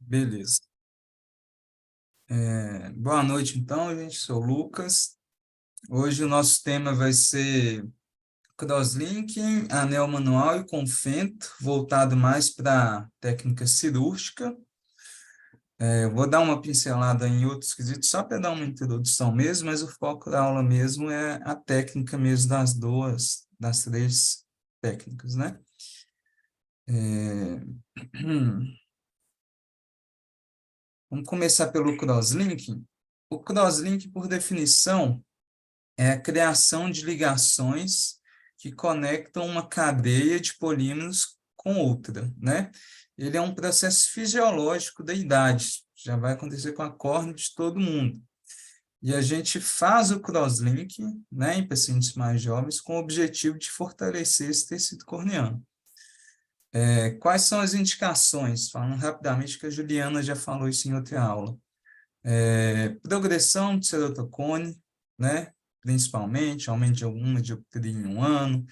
Beleza. Boa noite, então, gente. Sou o Lucas. Hoje o nosso tema vai ser crosslinking, anel manual e com fento, voltado mais para técnica cirúrgica. Eu vou dar uma pincelada em outros quesitos, só para dar uma introdução mesmo, mas o foco da aula mesmo é a técnica mesmo das três técnicas, né? É, Vamos começar pelo crosslinking. O crosslink, por definição, é a criação de ligações que conectam uma cadeia de polímeros com outra, né? Ele é um processo fisiológico da idade, já vai acontecer com a córnea de todo mundo. E a gente faz o crosslink, né, em pacientes mais jovens, com o objetivo de fortalecer esse tecido corneano. Quais são as indicações? Falando rapidamente, que a Juliana já falou isso em outra aula. Progressão de ceratocone, né? Principalmente, aumento de alguma dioptria em um ano,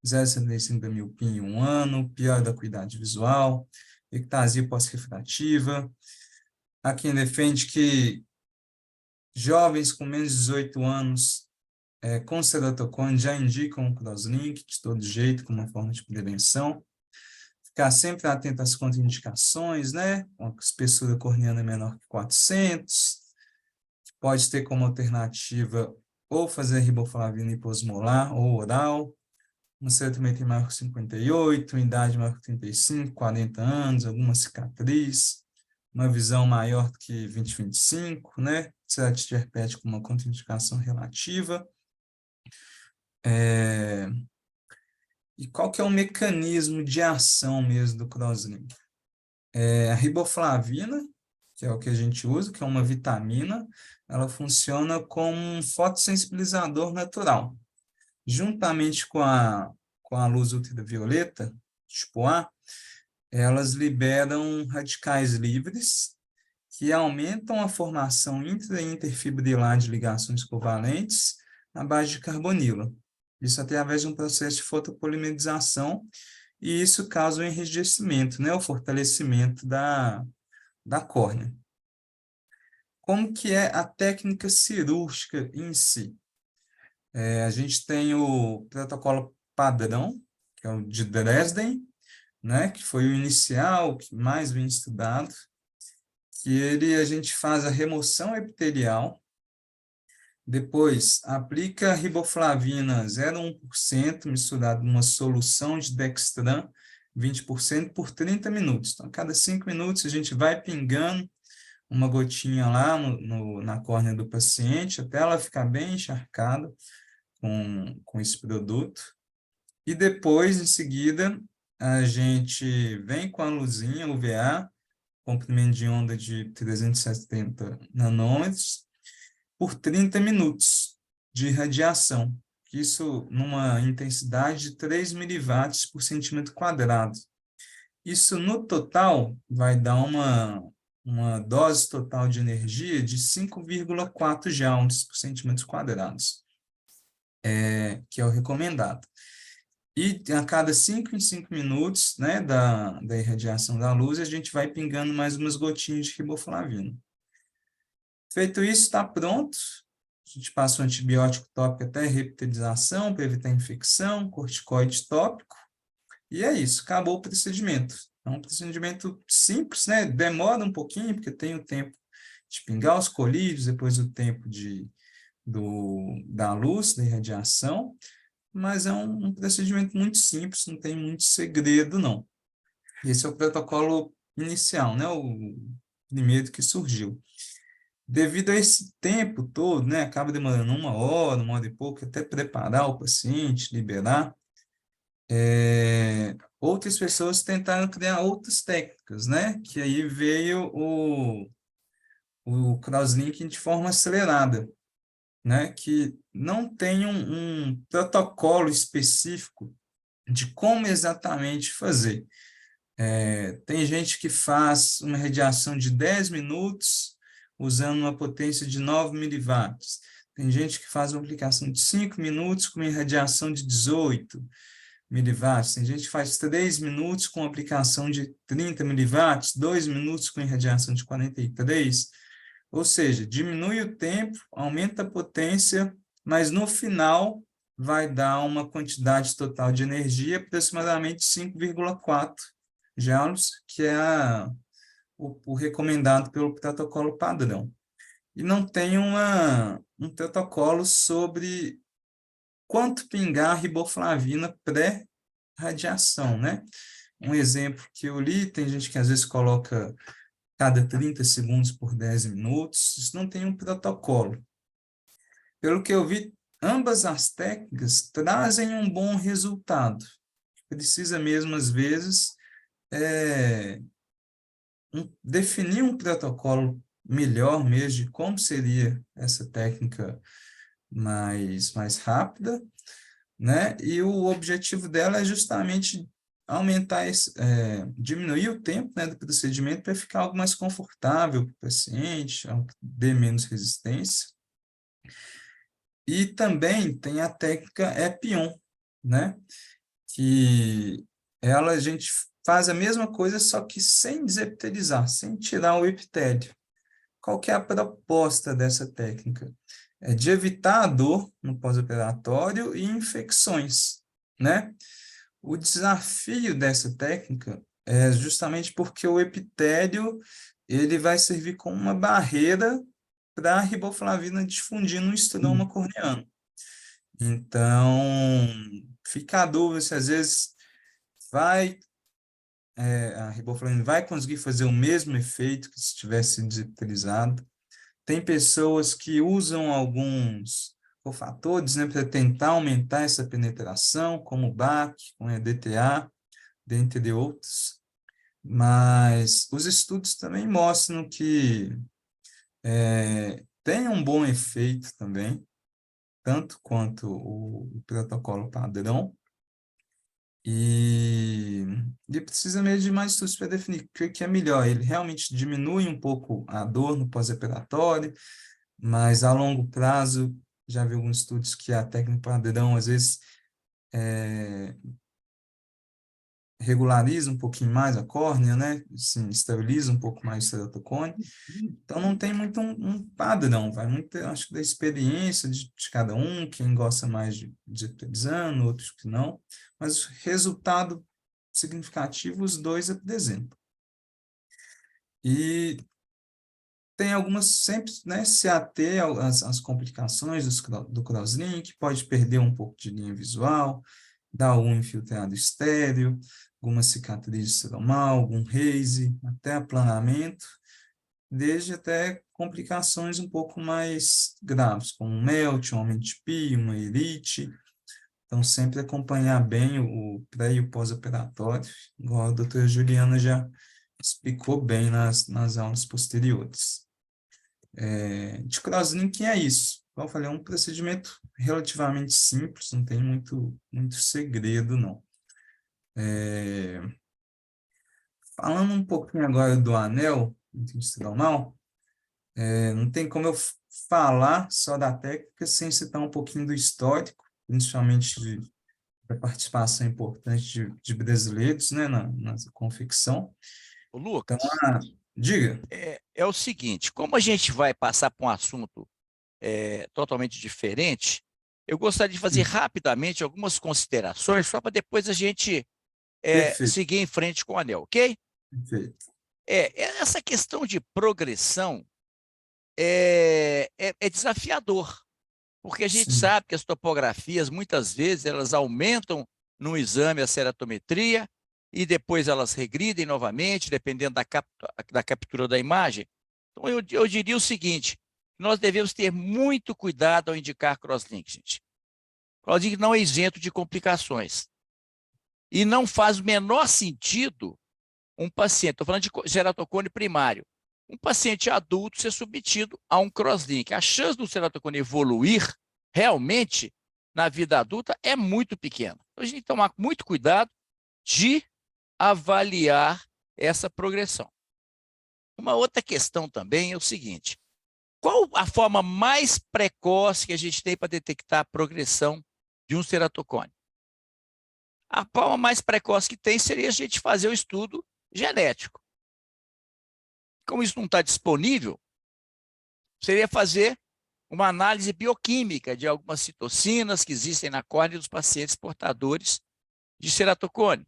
0,75 da miopia em um ano, pior da acuidade visual, ectasia pós-refrativa. Há quem defende que jovens com menos de 18 anos com ceratocone já indicam o crosslink de todo jeito, como uma forma de prevenção. Ficar sempre atento às contraindicações, né? Uma espessura corneana menor que 400, pode ter como alternativa ou fazer riboflavina hiposmolar ou oral, um também tem maior que 58, idade maior que 35, 40 anos, alguma cicatriz, uma visão maior do que 20, 25, né? Ceratite herpética com uma contraindicação relativa. E qual que é o mecanismo de ação mesmo do crosslink? A riboflavina, que é o que a gente usa, que é uma vitamina, ela funciona como um fotossensibilizador natural. Juntamente com a luz ultravioleta, tipo A, elas liberam radicais livres que aumentam a formação intra e interfibrilar de ligações covalentes na base de carbonila. Isso através de um processo de fotopolimerização, e isso causa o enrijecimento, né, o fortalecimento da córnea. Como que é a técnica cirúrgica em si? A gente tem o protocolo padrão, que é o de Dresden, né, que foi o inicial, que mais bem estudado, que a gente faz a remoção epitelial, depois aplica riboflavina 0,1% misturado numa solução de Dextran 20% por 30 minutos. Então, a cada 5 minutos a gente vai pingando uma gotinha lá na córnea do paciente, até ela ficar bem encharcada com esse produto. E depois, em seguida, a gente vem com a luzinha UVA, comprimento de onda de 370 nanômetros, por 30 minutos de radiação. Isso numa intensidade de 3 miliwatts por centímetro quadrado. Isso, no total, vai dar uma dose total de energia de 5,4 joules por centímetros quadrados, que é o recomendado. E a cada 5 em 5 minutos, né, da irradiação da luz, a gente vai pingando mais umas gotinhas de riboflavina. Feito isso, está pronto. A gente passa um antibiótico tópico até reptilização, para evitar infecção, corticoide tópico, e é isso, acabou o procedimento. É um procedimento simples, né? Demora um pouquinho, porque tem o tempo de pingar os colírios, depois o tempo da luz, da irradiação, mas é um procedimento muito simples, não tem muito segredo, não. Esse é o protocolo inicial, né? O primeiro que surgiu. Devido a esse tempo todo, né? Acaba demorando uma hora e pouco, até preparar o paciente, liberar. Outras pessoas tentaram criar outras técnicas, né? Que aí veio o crosslinking de forma acelerada, né? Que não tem um protocolo específico de como exatamente fazer. Tem gente que faz uma radiação de 10 minutos usando uma potência de 9 miliwatts. Tem gente que faz uma aplicação de 5 minutos com uma irradiação de 18. miliwatts, tem gente que faz 3 minutos com aplicação de 30 miliwatts, 2 minutos com irradiação de 43, ou seja, diminui o tempo, aumenta a potência, mas no final vai dar uma quantidade total de energia aproximadamente 5,4 joules, que é o recomendado pelo protocolo padrão. E não tem um protocolo sobre quanto pingar riboflavina pré-radiação, né? Um exemplo que eu li, tem gente que às vezes coloca cada 30 segundos por 10 minutos, isso não tem um protocolo. Pelo que eu vi, ambas as técnicas trazem um bom resultado. Precisa mesmo, às vezes, definir um protocolo melhor mesmo de como seria essa técnica mais rápida, né? E o objetivo dela é justamente aumentar diminuir o tempo, né, do procedimento para ficar algo mais confortável para o paciente, algo que dê menos resistência. E também tem a técnica EPION, né? Que ela a gente faz a mesma coisa, só que sem desepitelizar, sem tirar o epitélio. Qual que é a proposta dessa técnica? É de evitar a dor no pós-operatório e infecções, né? O desafio dessa técnica é justamente porque o epitélio ele vai servir como uma barreira para a riboflavina difundir no estroma corneano. Então, fica a dúvida se às vezes a riboflavina vai conseguir fazer o mesmo efeito que se tivesse desepitelizado. Tem pessoas que usam alguns cofatores, né, para tentar aumentar essa penetração, como o BAC, com a DTA, dentre outros. Mas os estudos também mostram que tem um bom efeito também, tanto quanto o protocolo padrão, e precisa mesmo de mais estudos para definir o que é melhor. Ele realmente diminui um pouco a dor no pós-operatório, mas a longo prazo, já vi alguns estudos que a técnica padrão, às vezes, regulariza um pouquinho mais a córnea, né? Assim, estabiliza um pouco mais o ceratocone. Então, não tem muito um padrão, vai muito, acho que, da experiência de cada um, quem gosta mais de epitelização, outros que não, mas o resultado significativo os dois apresentam. E tem algumas, sempre, né, se ater às complicações do crosslink, pode perder um pouco de linha visual, dar algum infiltrado estéreo, alguma cicatriz ceromal, algum haze, até aplanamento, desde até complicações um pouco mais graves, como um melt, um aumento de pio, uma elite. Então, sempre acompanhar bem o pré e o pós-operatório, igual a doutora Juliana já explicou bem nas aulas posteriores. De crosslinking é isso. Como eu falei, é um procedimento relativamente simples, não tem muito segredo, não. Falando um pouquinho agora do anel intestinal, não tem como eu falar só da técnica sem citar um pouquinho do histórico, principalmente da participação importante de brasileiros, né, na confecção. Ô, Então, Lucas, diga. é o seguinte, como a gente vai passar por um assunto totalmente diferente, eu gostaria de fazer rapidamente algumas considerações, só para depois a gente Perfeito, seguir em frente com o anel, ok? perfeito. Essa questão de progressão é desafiador, porque a gente Sim, sabe que as topografias, muitas vezes, elas aumentam no exame a ceratometria e depois elas regridem novamente, dependendo da captura da imagem. Então, eu diria o seguinte, nós devemos ter muito cuidado ao indicar crosslink, gente. Crosslink não é isento de complicações. E não faz o menor sentido um paciente, estou falando de ceratocone primário, um paciente adulto ser submetido a um crosslink. A chance do ceratocone evoluir realmente na vida adulta é muito pequena. Então, a gente tem que tomar muito cuidado de avaliar essa progressão. Uma outra questão também é o seguinte: qual a forma mais precoce que a gente tem para detectar a progressão de um ceratocone? A forma mais precoce que tem seria a gente fazer o estudo genético. Como isso não está disponível, seria fazer uma análise bioquímica de algumas citocinas que existem na córnea dos pacientes portadores de ceratocone.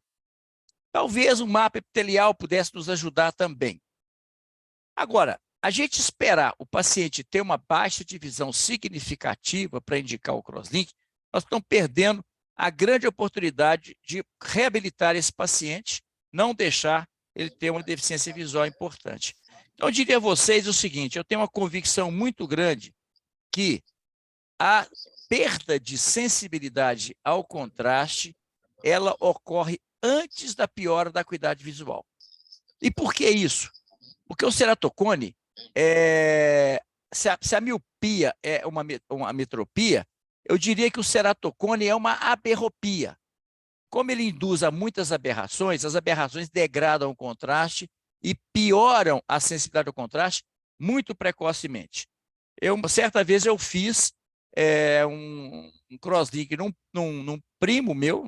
Talvez um mapa epitelial pudesse nos ajudar também. Agora, a gente esperar o paciente ter uma baixa divisão significativa para indicar o crosslink, nós estamos perdendo a grande oportunidade de reabilitar esse paciente, não deixar ele ter uma deficiência visual importante. Então, eu diria a vocês o seguinte, eu tenho uma convicção muito grande que a perda de sensibilidade ao contraste, ela ocorre antes da piora da acuidade visual. E por que isso? Porque o ceratocone, se a miopia é uma metropia, eu diria que o ceratocone é uma aberropia. Como ele induz a muitas aberrações, as aberrações degradam o contraste e pioram a sensibilidade ao contraste muito precocemente. Certa vez eu fiz um crosslink num primo meu,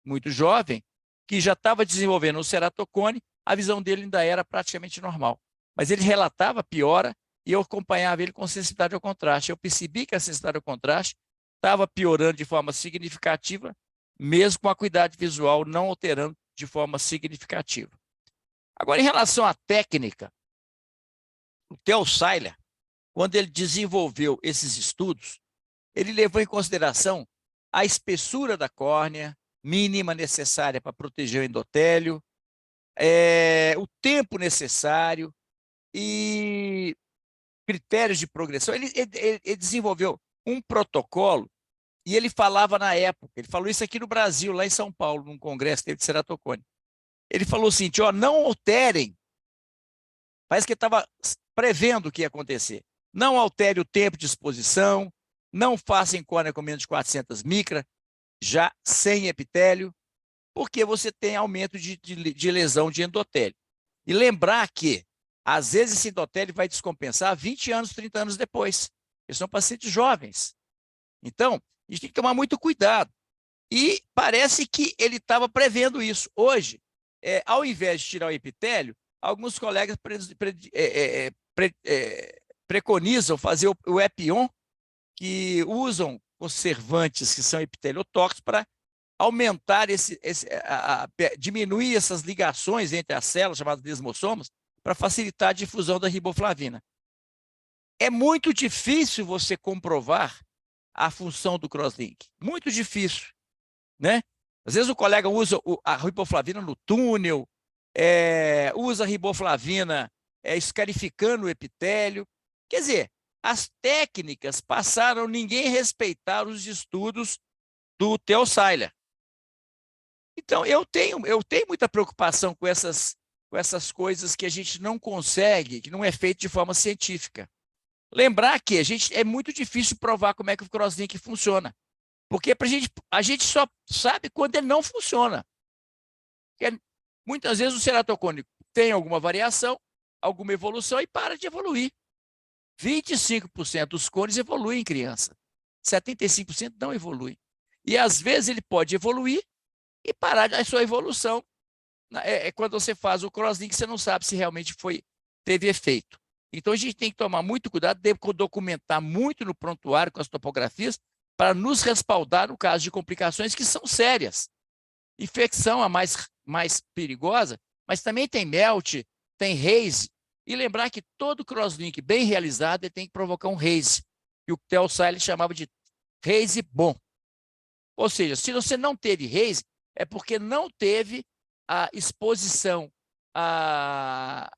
muito jovem, que já estava desenvolvendo o ceratocone, a visão dele ainda era praticamente normal. Mas ele relatava piora e eu acompanhava ele com sensibilidade ao contraste. Eu percebi que a sensibilidade ao contraste estava piorando de forma significativa, mesmo com a acuidade visual não alterando de forma significativa. Agora, em relação à técnica, o Theo Seiler, quando ele desenvolveu esses estudos, ele levou em consideração a espessura da córnea mínima necessária para proteger o endotélio, o tempo necessário e critérios de progressão. Ele desenvolveu um protocolo e ele falava na época, ele falou isso aqui no Brasil, lá em São Paulo, num congresso que teve de ceratocone. Ele falou o seguinte, ó, não alterem, parece que ele estava prevendo o que ia acontecer. Não altere o tempo de exposição, não faça em córnea com menos de 400 micra, já sem epitélio, porque você tem aumento de lesão de endotélio. E lembrar que, às vezes, esse endotélio vai descompensar 20 anos, 30 anos depois. Eles são pacientes jovens. Então, a gente tem que tomar muito cuidado. E parece que ele estava prevendo isso. Hoje, ao invés de tirar o epitélio, alguns colegas preconizam fazer o Epion, que usam conservantes que são epiteliotóxicos para aumentar diminuir essas ligações entre as células, chamadas desmossomos, para facilitar a difusão da riboflavina. É muito difícil você comprovar a função do crosslink. Muito difícil, né? Às vezes o colega usa a riboflavina no túnel, usa a riboflavina escarificando o epitélio. Quer dizer, as técnicas passaram ninguém respeitar os estudos do Theo Seiler. Então, eu tenho muita preocupação com essas coisas que a gente não consegue, que não é feito de forma científica. Lembrar que é muito difícil provar como é que o crosslink funciona, porque a gente só sabe quando ele não funciona. Porque muitas vezes o ceratocone tem alguma variação, alguma evolução e para de evoluir. 25% dos cones evoluem em criança, 75% não evoluem. E às vezes ele pode evoluir e parar a sua evolução. Quando você faz o crosslink, você não sabe se realmente teve efeito. Então, a gente tem que tomar muito cuidado, documentar muito no prontuário com as topografias, para nos respaldar no caso de complicações que são sérias. Infecção a mais perigosa, mas também tem MELT, tem haze. E lembrar que todo crosslink bem realizado ele tem que provocar um haze, que o Theo Seiler chamava de haze bom. Ou seja, se você não teve haze, é porque não teve a exposição à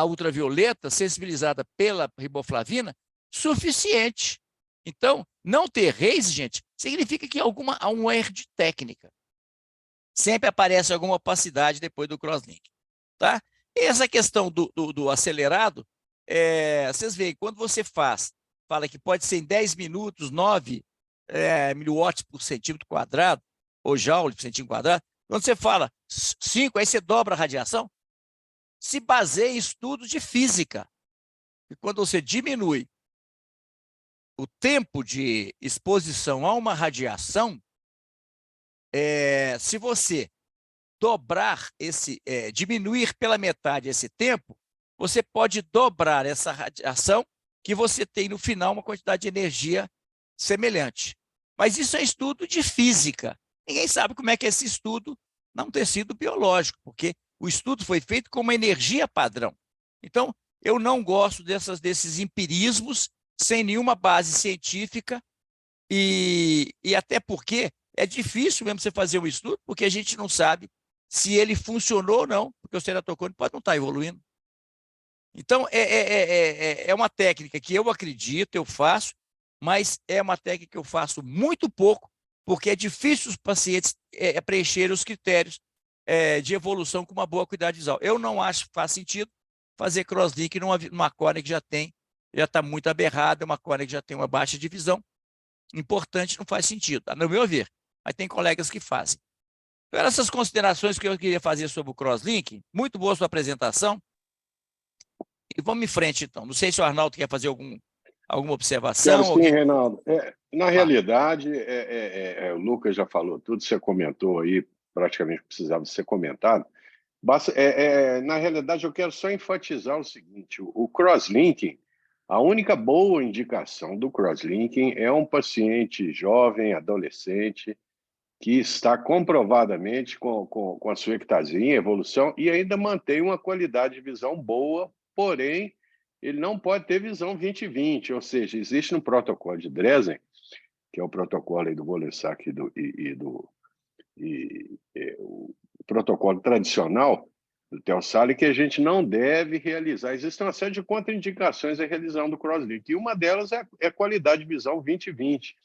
ultravioleta sensibilizada pela riboflavina suficiente. Então, não ter haze, gente, significa que há um erro de técnica. Sempre aparece alguma opacidade depois do crosslink. Tá? E essa questão do acelerado, vocês veem, quando você fala que pode ser em 10 minutos, 9 miliwatts por centímetro quadrado, ou joule por centímetro quadrado, quando você fala 5, aí você dobra a radiação, se baseia em estudos de física. E quando você diminui o tempo de exposição a uma radiação, se você dobrar diminuir pela metade esse tempo, você pode dobrar essa radiação que você tem no final uma quantidade de energia semelhante. Mas isso é estudo de física. Ninguém sabe como é que é esse estudo num tecido biológico, porque o estudo foi feito com uma energia padrão. Então, eu não gosto desses empirismos sem nenhuma base científica e até porque é difícil mesmo você fazer um estudo, porque a gente não sabe se ele funcionou ou não, porque o ceratocone pode não estar evoluindo. Então, é uma técnica que eu acredito, eu faço, mas é uma técnica que eu faço muito pouco, porque é difícil os pacientes preencherem os critérios de evolução com uma boa qualidade visual. Eu não acho que faz sentido fazer crosslink numa córnea que já está muito aberrada, uma córnea que já tem uma baixa de visão. Importante, não faz sentido, no meu ver. Mas tem colegas que fazem. Então, essas considerações que eu queria fazer sobre o crosslink. Muito boa sua apresentação. E vamos em frente, então. Não sei se o Arnaldo quer fazer alguma Quero observação. sim, Alguém... Reinaldo. Na realidade, o Lucas já falou tudo, você comentou aí, praticamente precisava ser comentado. Na realidade, eu quero só enfatizar o seguinte: o crosslinking, a única boa indicação do crosslinking é um paciente jovem, adolescente, que está comprovadamente com a sua ectasia em evolução e ainda mantém uma qualidade de visão boa, porém, ele não pode ter visão 20/20, ou seja, existe no protocolo de Dresden, que é o protocolo aí do Wollensak o protocolo tradicional do Teosali, que a gente não deve realizar. Existe uma série de contraindicações à realização do crosslink, e uma delas é qualidade de visão 20/20.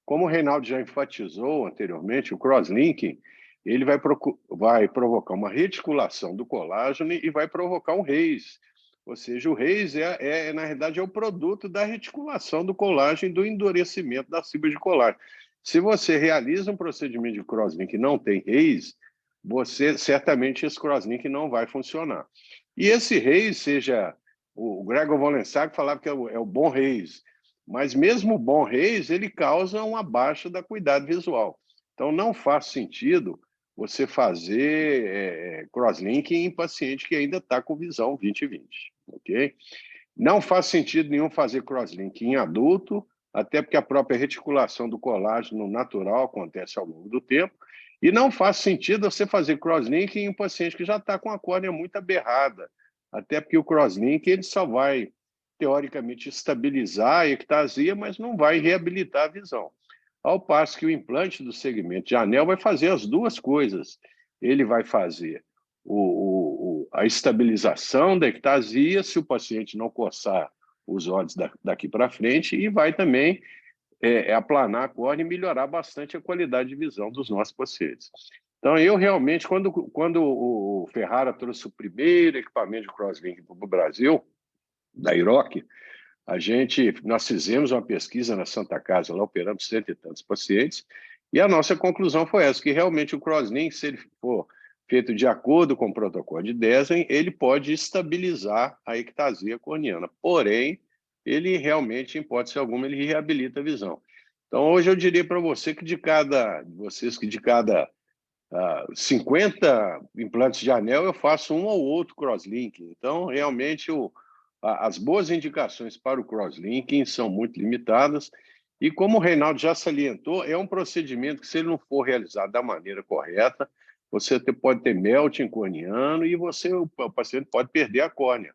Como o Reinaldo já enfatizou anteriormente, o crosslinking ele vai provocar uma reticulação do colágeno e vai provocar um raise. Ou seja, o raise, na realidade, é o produto da reticulação do colágeno e do endurecimento das fibras de colágeno. Se você realiza um procedimento de crosslink e não tem raise, certamente esse crosslink não vai funcionar. E esse raise, seja o Gregor Wollensak falava que é o bom raise, mas mesmo o bom raise, ele causa uma baixa da acuidade visual. Então, não faz sentido você fazer crosslinking em paciente que ainda está com visão 20/20, ok? Não faz sentido nenhum fazer crosslinking em adulto, até porque a própria reticulação do colágeno natural acontece ao longo do tempo, e não faz sentido você fazer crosslinking em um paciente que já está com a córnea muito aberrada, até porque o crosslink ele só vai teoricamente estabilizar a ectasia, mas não vai reabilitar a visão. Ao passo que o implante do segmento de anel vai fazer as duas coisas. Ele vai fazer a estabilização da ectasia, se o paciente não coçar os olhos daqui para frente, e vai também aplanar a córnea e melhorar bastante a qualidade de visão dos nossos pacientes. Então, eu realmente, quando o Ferrara trouxe o primeiro equipamento de crosslink para o Brasil, da IROC, nós fizemos uma pesquisa na Santa Casa, lá operamos 100 e tantos pacientes, e a nossa conclusão foi essa, que realmente o crosslink, se ele for feito de acordo com o protocolo de Dresden, ele pode estabilizar a ectasia corneana, porém, ele realmente, em hipótese alguma, ele reabilita a visão. Então, hoje eu diria para vocês que de cada 50 implantes de anel, eu faço um ou outro crosslink. Então, realmente, as boas indicações para o crosslinking são muito limitadas. E como o Reinaldo já salientou, é um procedimento que, se ele não for realizado da maneira correta, você pode ter melting corneano e o paciente pode perder a córnea.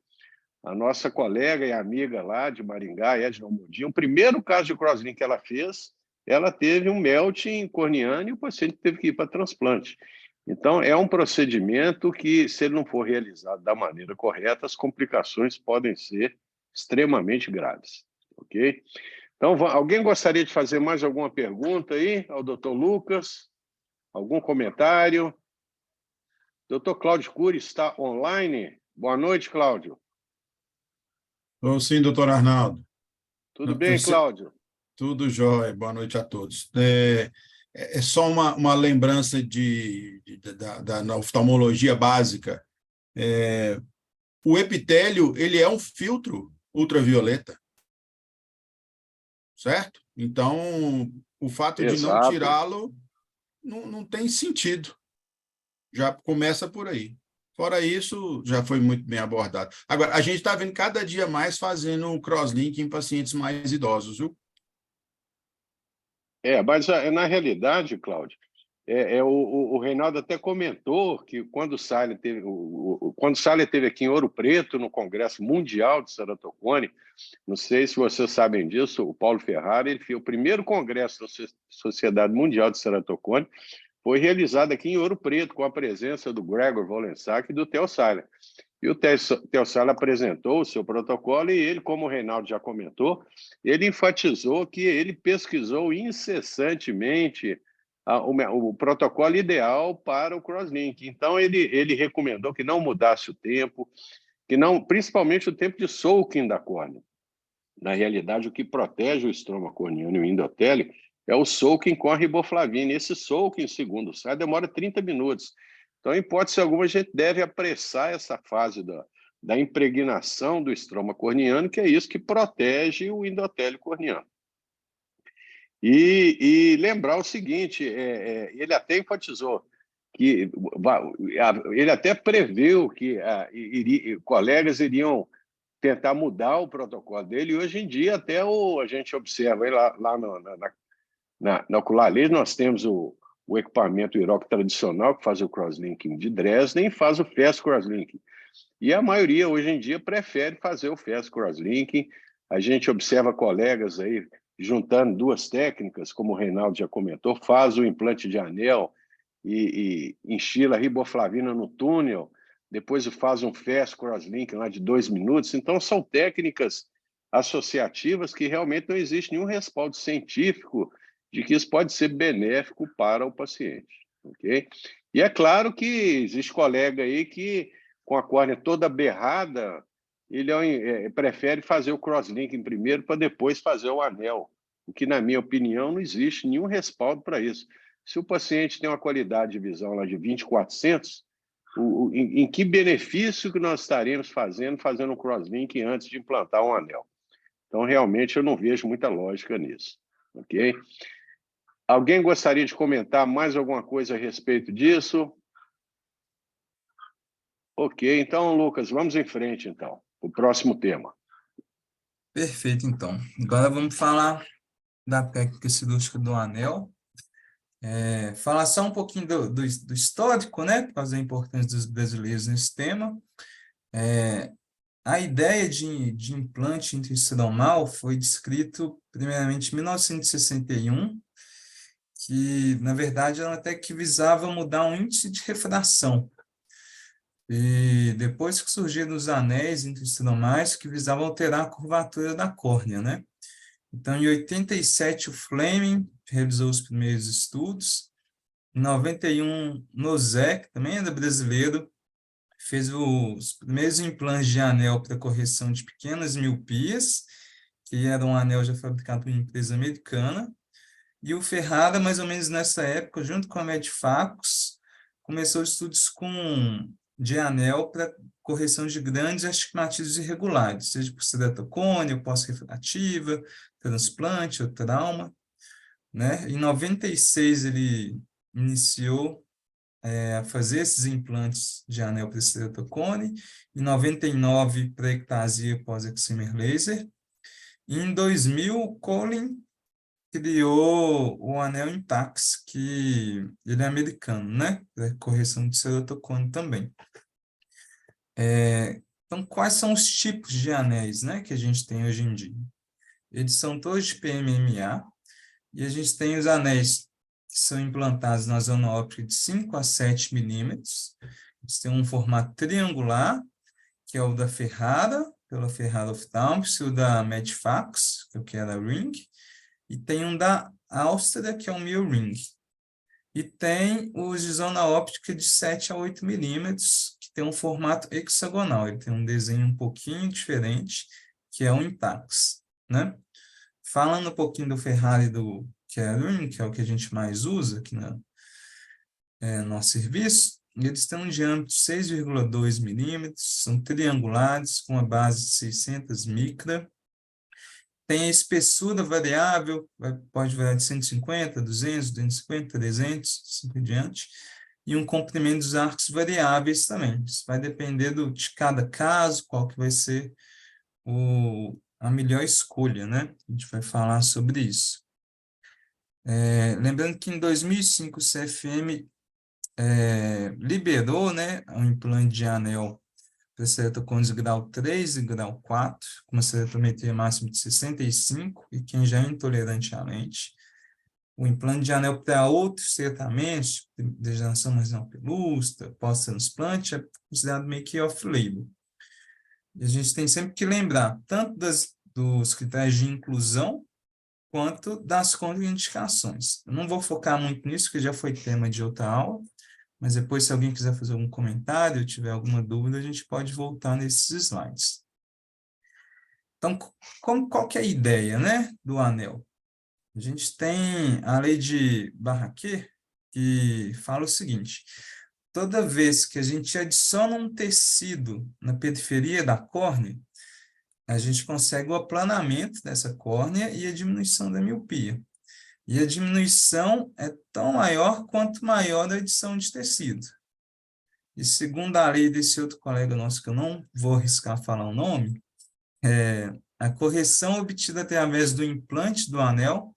A nossa colega e amiga lá de Maringá, Edna Almudinha, o primeiro caso de crosslink que ela fez, ela teve um melting corneano e o paciente teve que ir para transplante. Então, é um procedimento que, se ele não for realizado da maneira correta, as complicações podem ser extremamente graves, ok? Então, alguém gostaria de fazer mais alguma pergunta aí ao doutor Lucas? Algum comentário? Doutor Cláudio Cury está online? Boa noite, Cláudio. Sim, doutor Arnaldo. Tudo bem, Cláudio? Tudo jóia, boa noite a todos. É só uma lembrança da oftalmologia básica. O epitélio, ele é um filtro ultravioleta, certo? Então, o fato de não Exato. tirá-lo não tem sentido. Já começa por aí. Fora isso, já foi muito bem abordado. Agora, a gente está vendo cada dia mais fazendo um crosslink em pacientes mais idosos, viu? Mas na realidade, Cláudio, o Reinaldo até comentou que quando o Saller teve aqui em Ouro Preto, no Congresso Mundial de Ceratocone, não sei se vocês sabem disso, o Paulo Ferrara, ele fez o primeiro congresso da Sociedade Mundial de Ceratocone, foi realizado aqui em Ouro Preto, com a presença do Gregor Wolensack e do Theo Saller. E o Theo Saller apresentou o seu protocolo e ele, como o Reinaldo já comentou, ele enfatizou que ele pesquisou incessantemente o protocolo ideal para o crosslink. Então, ele recomendou que não mudasse o tempo, que não, principalmente o tempo de soaking da córnea. Na realidade, o que protege o estroma corneano e o endotélio é o soaking com a riboflavina. Esse soaking, segundo o SAI, demora 30 minutos. Então, em hipótese alguma, a gente deve apressar essa fase da impregnação do estroma corneano, que é isso que protege o endotélio corneano. E lembrar o seguinte, ele até enfatizou que ele até previu que colegas iriam tentar mudar o protocolo dele, e hoje em dia até a gente observa aí lá na Ocular Laser, nós temos o equipamento IROC tradicional, que faz o crosslinking de Dresden e faz o fast crosslinking. E a maioria, hoje em dia, prefere fazer o fast crosslinking. A gente observa colegas aí juntando duas técnicas, como o Reinaldo já comentou, faz o implante de anel e instila a riboflavina no túnel, depois faz um fast crosslinking lá de 2 minutos. Então, são técnicas associativas que realmente não existe nenhum respaldo científico de que isso pode ser benéfico para o paciente, ok? E é claro que existe colega aí que, com a córnea toda berrada, ele prefere fazer o crosslinking primeiro para depois fazer o anel, o que, na minha opinião, não existe nenhum respaldo para isso. Se o paciente tem uma qualidade de visão lá de 20/400, em que benefício que nós estaremos fazendo um crosslinking antes de implantar um anel? Então, realmente, eu não vejo muita lógica nisso, ok? Alguém gostaria de comentar mais alguma coisa a respeito disso? Ok, então, Lucas, vamos em frente, então, o próximo tema. Perfeito, então. Agora vamos falar da técnica cirúrgica do anel. Falar só um pouquinho do histórico, né, por causa da importância dos brasileiros nesse tema. A ideia de implante intraestromal foi descrito primeiramente em 1961, que, na verdade, ela até que visava mudar o índice de refração. E depois que surgiram os anéis intraestromais que visavam alterar a curvatura da córnea, né? Então, em 87, o Fleming realizou os primeiros estudos. Em 91, Nozek, que também era brasileiro, fez os primeiros implantes de anel para correção de pequenas miopias, que era um anel já fabricado por uma empresa americana. E o Ferrara, mais ou menos nessa época, junto com a Medifacus, começou estudos de anel para correção de grandes astigmatismos irregulares, seja por ceratocone, ou pós-refrativa, transplante ou trauma, né? Em 96, ele iniciou a fazer esses implantes de anel para ceratocone, em 99, para ectasia pós-excimer laser, e em 2000, Colin criou o anel Intax, que ele é americano, né? Para correção de ceratocone também. Então, quais são os tipos de anéis, né, que a gente tem hoje em dia? Eles são todos de PMMA, e a gente tem os anéis que são implantados na zona óptica de 5 a 7 milímetros. Eles têm um formato triangular, que é o da Ferrara, pela Ferrara Ophthalmics, e o da Medifacus, que é da Ring, e tem um da Áustria, que é o Mil Ring. E tem os de zona óptica de 7 a 8 milímetros, que tem um formato hexagonal. Ele tem um desenho um pouquinho diferente, que é o Intax, né? Falando um pouquinho do Ferrari e do Ring, que é o que a gente mais usa aqui no nosso serviço, eles têm um diâmetro de 6,2 milímetros, são triangulares, com uma base de 600 micra, Tem a espessura variável, pode variar de 150, 200, 250, 300, assim por diante, e um comprimento dos arcos variáveis também. Isso vai depender de cada caso, qual que vai ser a melhor escolha, né? A gente vai falar sobre isso. Lembrando que em 2005 o CFM liberou, né, um implante de anel para ceratocones grau 3 e grau 4, com uma ceratometria máxima de 65, e quem já é intolerante à lente. O implante de anel para outros tratamentos, degeneração marginal pelusta, pós-transplante, é considerado meio que off-label. E a gente tem sempre que lembrar, tanto dos critérios de inclusão, quanto das contraindicações. Eu não vou focar muito nisso, porque já foi tema de outra aula, mas depois, se alguém quiser fazer algum comentário, tiver alguma dúvida, a gente pode voltar nesses slides. Então, qual que é a ideia, né, do anel? A gente tem a lei de Barraquer, que fala o seguinte: toda vez que a gente adiciona um tecido na periferia da córnea, a gente consegue o aplanamento dessa córnea e a diminuição da miopia. E a diminuição é tão maior quanto maior a adição de tecido. E segundo a lei desse outro colega nosso, que eu não vou arriscar falar o nome, a correção obtida através do implante do anel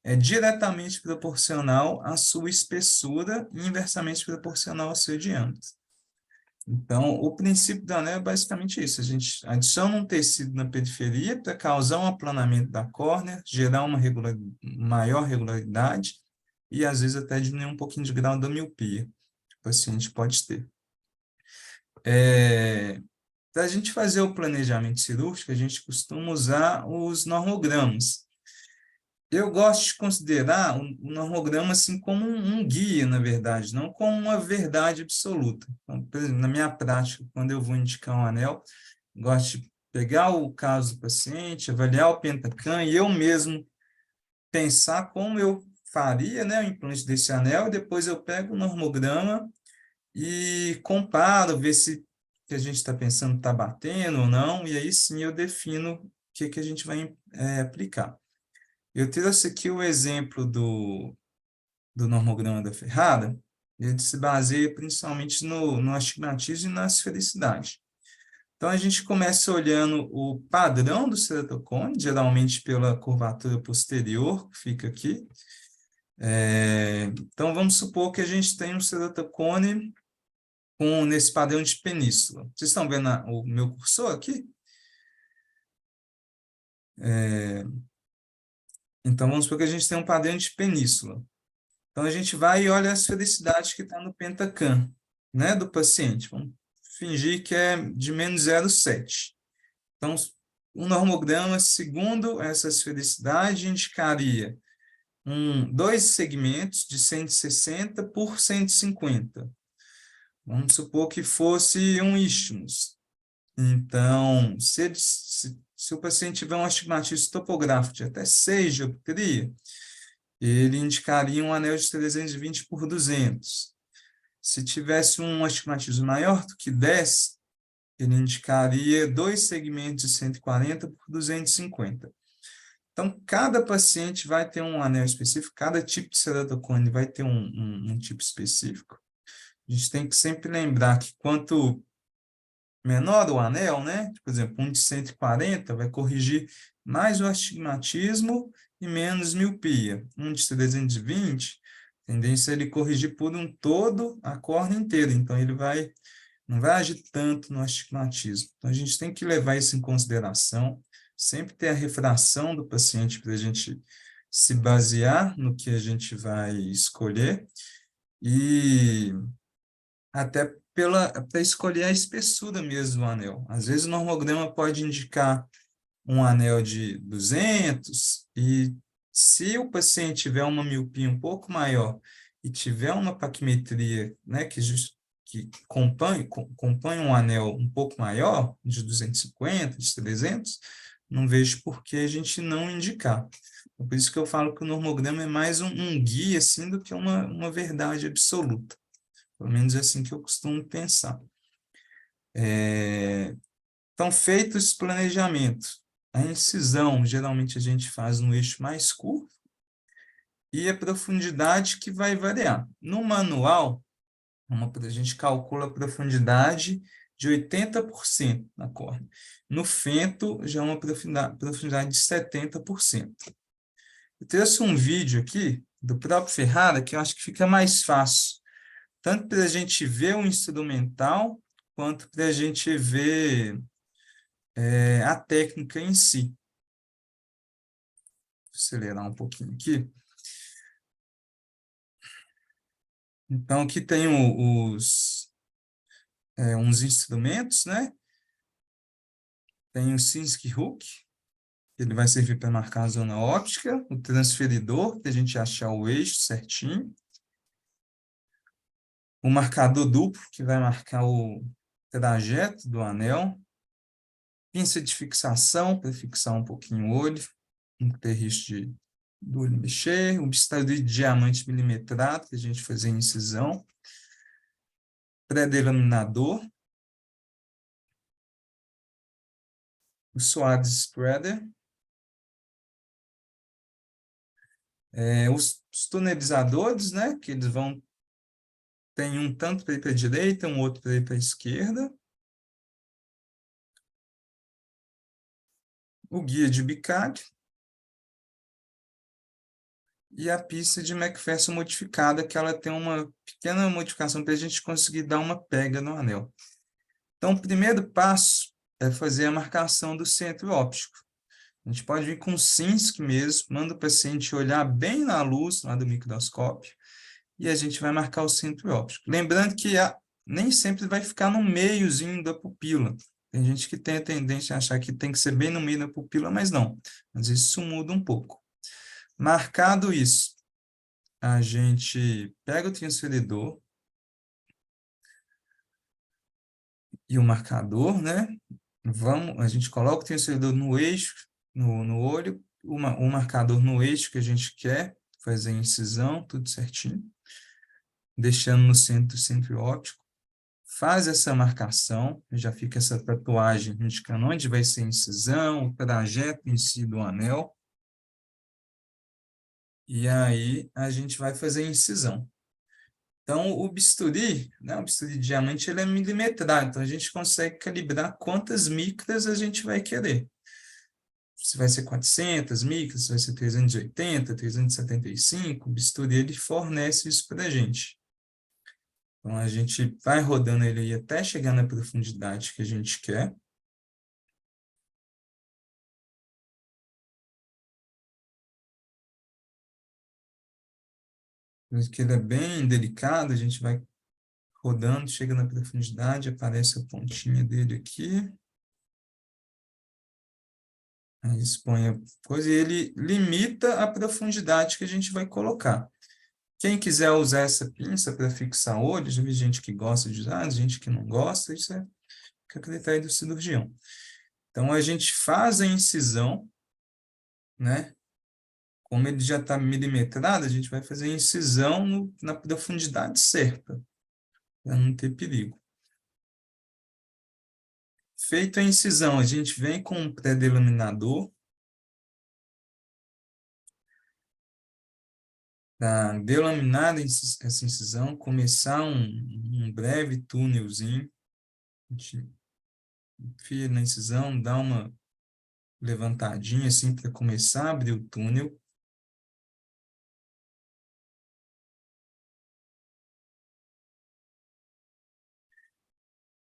é diretamente proporcional à sua espessura e inversamente proporcional ao seu diâmetro. Então, o princípio do anel é basicamente isso: a gente adiciona um tecido na periferia para causar um aplanamento da córnea, gerar uma maior regularidade e, às vezes, até diminuir um pouquinho de grau da miopia que o paciente pode ter. Para a gente fazer o planejamento cirúrgico, a gente costuma usar os normogramas. Eu gosto de considerar o normograma assim como um guia, na verdade, não como uma verdade absoluta. Então, por exemplo, na minha prática, quando eu vou indicar um anel, gosto de pegar o caso do paciente, avaliar o Pentacam e eu mesmo pensar como eu faria, né, o implante desse anel, e depois eu pego o normograma e comparo, ver se o que a gente está pensando está batendo ou não, e aí sim eu defino o que a gente vai aplicar. Eu trouxe aqui o exemplo do normograma da Ferrara. Ele se baseia principalmente no astigmatismo e na esfericidade. Então, a gente começa olhando o padrão do ceratocone, geralmente pela curvatura posterior, que fica aqui. Então, vamos supor que a gente tem um ceratocone nesse padrão de península. Vocês estão vendo o meu cursor aqui? Então, vamos supor que a gente tem um padrão de península. Então, a gente vai e olha a esfericidade que está no Pentacam, né, do paciente. Vamos fingir que é de menos 0,7. Então, o normograma, segundo essa esfericidade, indicaria dois segmentos de 160 por 150. Vamos supor que fosse um isthmus. Então, se o paciente tiver um astigmatismo topográfico de até 6 de dioptria, ele indicaria um anel de 320 por 200. Se tivesse um astigmatismo maior do que 10, ele indicaria dois segmentos de 140 por 250. Então, cada paciente vai ter um anel específico, cada tipo de ceratocone vai ter um tipo específico. A gente tem que sempre lembrar que quanto menor o anel, né? Por exemplo, um de 140 vai corrigir mais o astigmatismo e menos miopia. Um de 320, a tendência é ele corrigir por um todo a córnea inteira, então ele não vai agir tanto no astigmatismo. Então, a gente tem que levar isso em consideração, sempre ter a refração do paciente para a gente se basear no que a gente vai escolher e até para escolher a espessura mesmo do anel. Às vezes o normograma pode indicar um anel de 200 e se o paciente tiver uma miopia um pouco maior e tiver uma paquimetria, né, que acompanhe um anel um pouco maior, de 250, de 300, não vejo por que a gente não indicar. Por isso que eu falo que o normograma é mais um guia assim, do que uma verdade absoluta. Pelo menos é assim que eu costumo pensar. Então, feito esse planejamento, A incisão, geralmente, a gente faz no eixo mais curto, e a profundidade que vai variar. No manual, a gente calcula a profundidade de 80% na córnea. No fento, já é uma profundidade de 70%. Eu trouxe um vídeo aqui do próprio Ferrara, que eu acho que fica mais fácil, tanto para a gente ver o instrumental, quanto para a gente ver a técnica em si. Vou acelerar um pouquinho aqui. Então, aqui tem uns instrumentos, né? Tem o Sinskey Hook, que ele vai servir para marcar a zona óptica, o transferidor, para a gente achar o eixo certinho, o marcador duplo, que vai marcar o trajeto do anel, pinça de fixação, para fixar um pouquinho o olho, não ter risco do olho mexer, o bisturi de diamante milimetrado, que a gente fazia incisão, pré-delaminador, o Suarez Spreader, os tunelizadores, né, que eles vão, tem um tanto para ir para a direita, um outro para ir para a esquerda, o guia de bicalho e a pista de McPherson modificada, que ela tem uma pequena modificação para a gente conseguir dar uma pega no anel. Então, o primeiro passo é fazer a marcação do centro óptico. A gente pode vir com o Sinskey mesmo, manda o paciente olhar bem na luz lá do microscópio e a gente vai marcar o centro óptico. Lembrando que nem sempre vai ficar no meiozinho da pupila. Tem gente que tem a tendência a achar que tem que ser bem no meio da pupila, mas não. Às vezes isso muda um pouco. Marcado isso, a gente pega o transferidor e o marcador, né? A gente coloca o transferidor no eixo, no olho, o marcador no eixo que a gente quer fazer a incisão, tudo certinho, deixando no centro óptico. Faz essa marcação, já fica essa tatuagem indicando onde vai ser a incisão, o trajeto em si do anel. E aí a gente vai fazer a incisão. Então, o bisturi, né, o bisturi de diamante, ele é milimetrado, então a gente consegue calibrar quantas micras a gente vai querer. Se vai ser 400 micras, se vai ser 380, 375, o bisturi ele fornece isso para a gente. Então, a gente vai rodando ele aí até chegar na profundidade que a gente quer. Que ele é bem delicado, a gente vai rodando, chega na profundidade, aparece a pontinha dele aqui. Aí expõe a coisa e ele limita a profundidade que a gente vai colocar. Quem quiser usar essa pinça para fixar olho, já vi gente que gosta de usar, gente que não gosta, isso fica a critério do cirurgião. Então, a gente faz a incisão, né? Como ele já está milimetrado, a gente vai fazer a incisão na profundidade certa, para não ter perigo. Feita a incisão, a gente vem com um pré-delaminador, para delaminar essa incisão, começar um breve túnelzinho, a gente enfia na incisão, dá uma levantadinha assim para começar a abrir o túnel.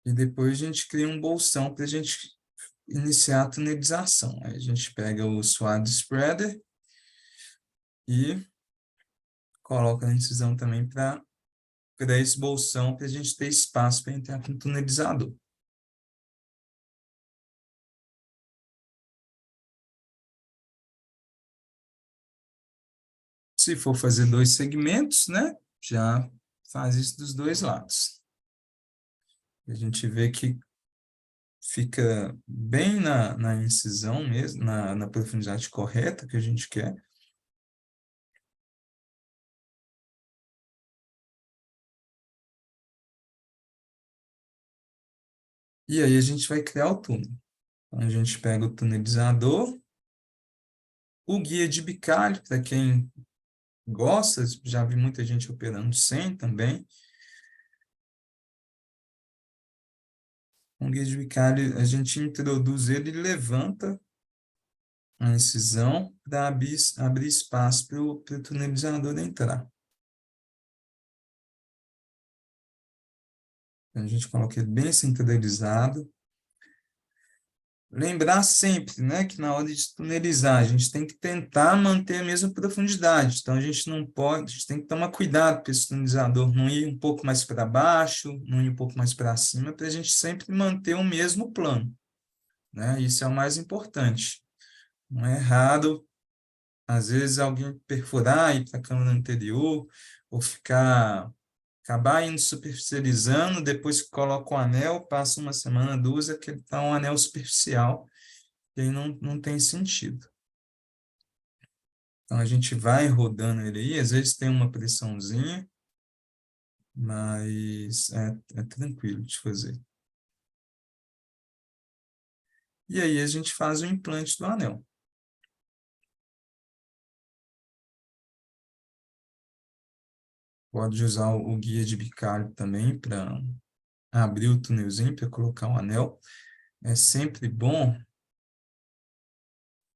E depois a gente cria um bolsão para a gente iniciar a tunelização. Aí a gente pega o Suarez Spreader e coloca na incisão também para criar esse bolsão para a gente ter espaço para entrar com o tunelizador. Se for fazer 2 segmentos, né, já faz isso dos 2 lados. A gente vê que fica bem na incisão mesmo, na profundidade correta que a gente quer. E aí a gente vai criar o túnel. Então, a gente pega o tunelizador, o guia de bicalho, para quem gosta, já vi muita gente operando sem também. Com o guia de bicalho, a gente introduz ele e levanta a incisão para abrir espaço para o tunelizador entrar. Então, a gente coloca ele bem centralizado. Lembrar sempre, né, que na hora de tunelizar, a gente tem que tentar manter a mesma profundidade. Então, a gente não pode, a gente tem que tomar cuidado para esse tunelizador não ir um pouco mais para baixo, não ir um pouco mais para cima, para a gente sempre manter o mesmo plano, né? Isso é o mais importante. Não é errado, às vezes, alguém perfurar, ir para a câmara anterior, ou acabar indo superficializando, depois que coloca o anel, passa uma semana, duas, é que está um anel superficial, e aí não tem sentido. Então, a gente vai rodando ele aí, às vezes tem uma pressãozinha, mas é tranquilo de fazer. E aí a gente faz o implante do anel. Pode usar o guia de bicalho também para abrir o túnelzinho, para colocar o anel. É sempre bom.